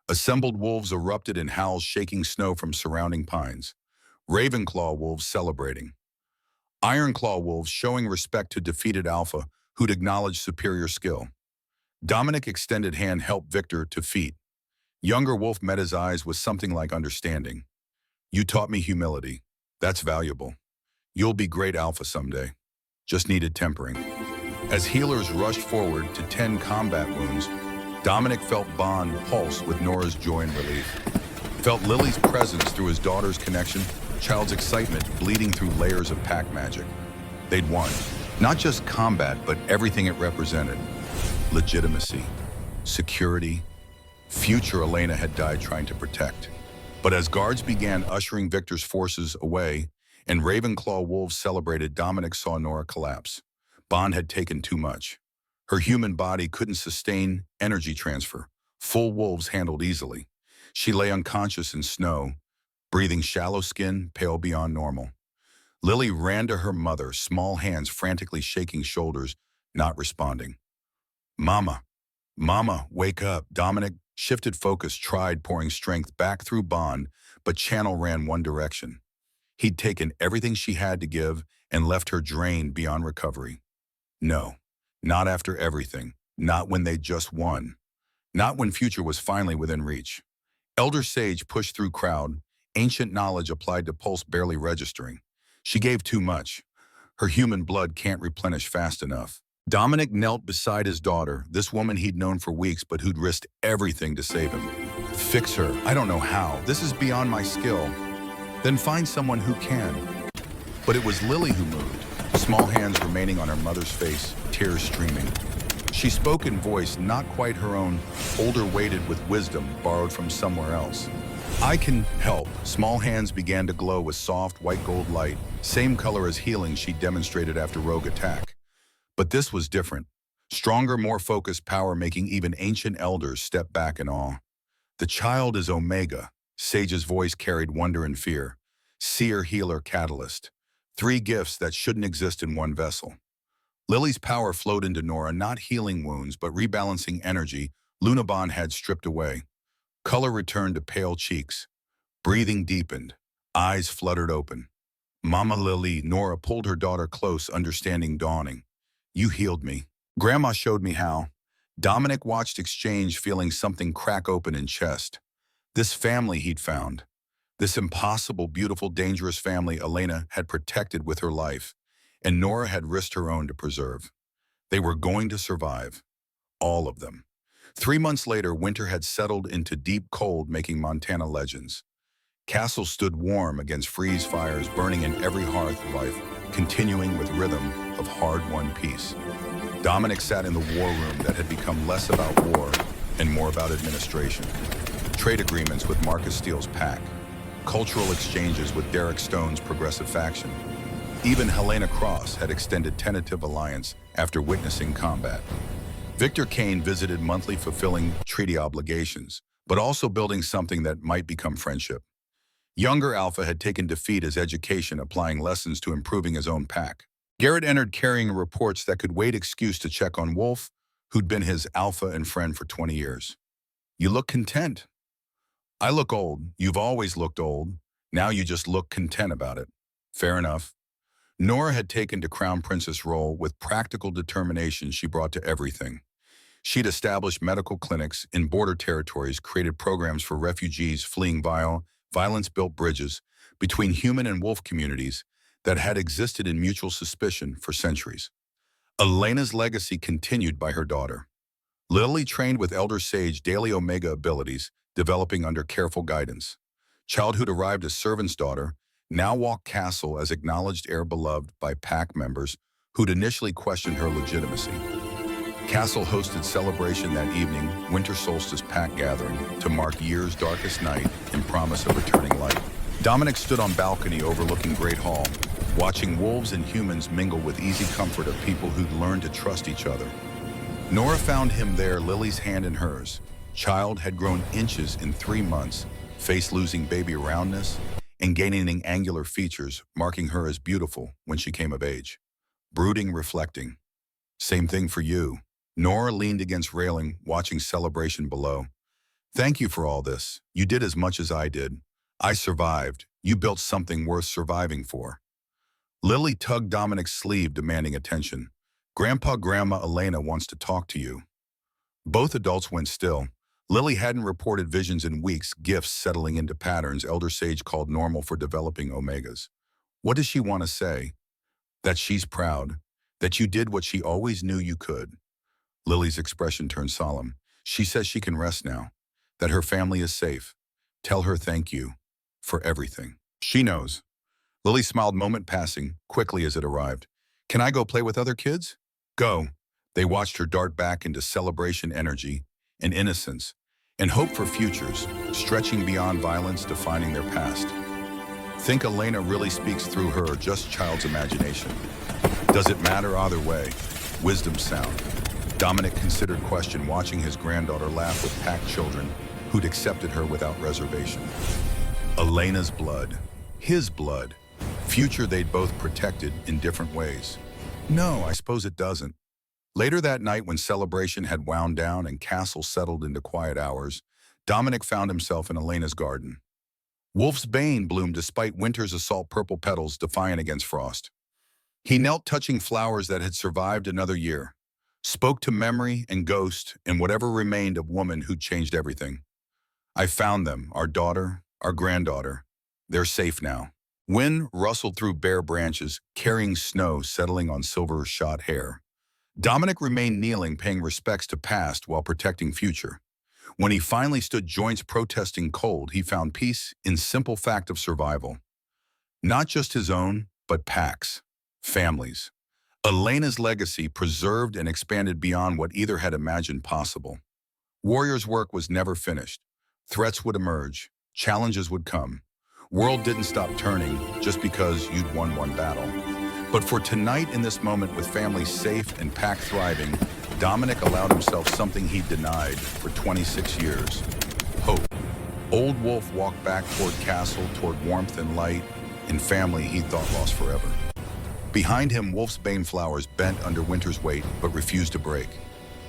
Speaker 1: Assembled wolves erupted in howls, shaking snow from surrounding pines. Ravenclaw wolves celebrating. Ironclaw wolves showing respect to defeated alpha who'd acknowledged superior skill. Dominic extended hand helped Victor to feet. Younger Wolf met his eyes with something like understanding. You taught me humility. That's valuable. You'll be great alpha someday. Just needed tempering. As healers rushed forward to tend combat wounds, Dominic felt bond pulse with Nora's joy and relief. Felt Lily's presence through his daughter's connection, child's excitement bleeding through layers of pack magic. They'd won. Not just combat, but everything it represented. Legitimacy, security, future Elena had died trying to protect. But as guards began ushering Victor's forces away and Ravenclaw wolves celebrated, Dominic saw Nora collapse. Bond had taken too much. Her human body couldn't sustain energy transfer. Full wolves handled easily. She lay unconscious in snow, breathing shallow skin, pale beyond normal. Lily ran to her mother, small hands frantically shaking shoulders, not responding. Mama, Mama, wake up. Dominic shifted focus, tried pouring strength back through bond, but channel ran one direction. He'd taken everything she had to give and left her drained beyond recovery. No, not after everything. Not when they just won. Not when future was finally within reach. Elder Sage pushed through crowd, ancient knowledge applied to pulse barely registering. She gave too much. Her human blood can't replenish fast enough. Dominic knelt beside his daughter, this woman he'd known for weeks but who'd risked everything to save him. Fix her. I don't know how. This is beyond my skill. Then find someone who can. But it was Lily who moved, small hands remaining on her mother's face, tears streaming. She spoke in voice not quite her own, older weighted with wisdom borrowed from somewhere else. I can help. Small hands began to glow with soft white gold light, same color as healing she demonstrated after Rogue attack. But this was different. Stronger, more focused power making even ancient elders step back in awe. The child is Omega. Sage's voice carried wonder and fear. Seer, healer, catalyst. Three gifts that shouldn't exist in one vessel. Lily's power flowed into Nora, not healing wounds, but rebalancing energy Lunabon had stripped away. Color returned to pale cheeks. Breathing deepened. Eyes fluttered open. Mama Lily, Nora pulled her daughter close, understanding dawning. You healed me. Grandma showed me how. Dominic watched exchange, feeling something crack open in chest. This family he'd found. This impossible, beautiful, dangerous family Elena had protected with her life, and Nora had risked her own to preserve. They were going to survive. All of them. 3 months later, winter had settled into deep cold, making Montana legends. Castles stood warm against freeze fires burning in every hearth, life continuing with rhythm of hard-won peace. Dominic sat in the war room that had become less about war and more about administration. Trade agreements with Marcus Steele's pack. Cultural exchanges with Derek Stone's progressive faction. Even Helena Cross had extended tentative alliance after witnessing combat. Victor Kane visited monthly, fulfilling treaty obligations, but also building something that might become friendship. Younger Alpha had taken defeat as education, applying lessons to improving his own pack. Garrett entered carrying reports that could wait excuse to check on Wolf, who'd been his alpha and friend for 20 years. You look content. I look old. You've always looked old. Now you just look content about it. Fair enough. Nora had taken to Crown Princess role with practical determination she brought to everything. She'd established medical clinics in border territories, created programs for refugees fleeing violence, built bridges between human and wolf communities that had existed in mutual suspicion for centuries. Elena's legacy continued by her daughter. Lily trained with Elder Sage daily Omega abilities, developing under careful guidance. Childhood arrived as servant's daughter, now walked castle as acknowledged heir beloved by pack members who'd initially questioned her legitimacy. Castle hosted celebration that evening, winter solstice pack gathering, to mark year's darkest night and promise of returning light. Dominic stood on balcony overlooking Great Hall, watching wolves and humans mingle with easy comfort of people who'd learned to trust each other. Nora found him there, Lily's hand in hers. Child had grown inches in 3 months, face losing baby roundness and gaining angular features, marking her as beautiful when she came of age. Brooding, reflecting. Same thing for you. Nora leaned against railing, watching celebration below. Thank you for all this. You did as much as I did. I survived. You built something worth surviving for. Lily tugged Dominic's sleeve, demanding attention. Grandma Elena wants to talk to you. Both adults went still. Lily hadn't reported visions in weeks, gifts settling into patterns Elder Sage called normal for developing Omegas. What does she want to say? That she's proud. That you did what she always knew you could. Lily's expression turned solemn. She says she can rest now. That her family is safe. Tell her thank you. For everything. She knows. Lily smiled, moment passing, quickly as it arrived. Can I go play with other kids? Go. They watched her dart back into celebration energy and innocence and hope for futures, stretching beyond violence, defining their past. Think Elena really speaks through her or just child's imagination? Does it matter either way? Wisdom sound. Dominic considered question, watching his granddaughter laugh with packed children who'd accepted her without reservation. Elena's blood. His blood. Future they'd both protected in different ways. No, I suppose it doesn't. Later that night, when celebration had wound down and Castle settled into quiet hours, Dominic found himself in Elena's garden. Wolf's Bane bloomed despite winter's assault, purple petals defiant against frost. He knelt, touching flowers that had survived another year, spoke to memory and ghost and whatever remained of woman who'd changed everything. I found them, our daughter, our granddaughter. They're safe now. Wind rustled through bare branches, carrying snow settling on silver-shot hair. Dominic remained kneeling, paying respects to past while protecting future. When he finally stood joints protesting cold, he found peace in simple fact of survival. Not just his own, but Pax, families. Elena's legacy preserved and expanded beyond what either had imagined possible. Warrior's work was never finished. Threats would emerge, challenges would come. World didn't stop turning just because you'd won one battle. But for tonight, in this moment, with families safe and Pack thriving, Dominic allowed himself something he'd denied for 26 years: hope. Old Wolf walked back toward castle, toward warmth and light, and family he'd thought lost forever. Behind him, Wolf's bane flowers bent under winter's weight, but refused to break.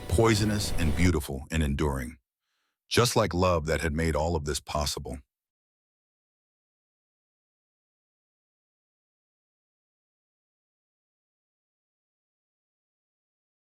Speaker 1: Poisonous and beautiful and enduring. Just like love that had made all of this possible.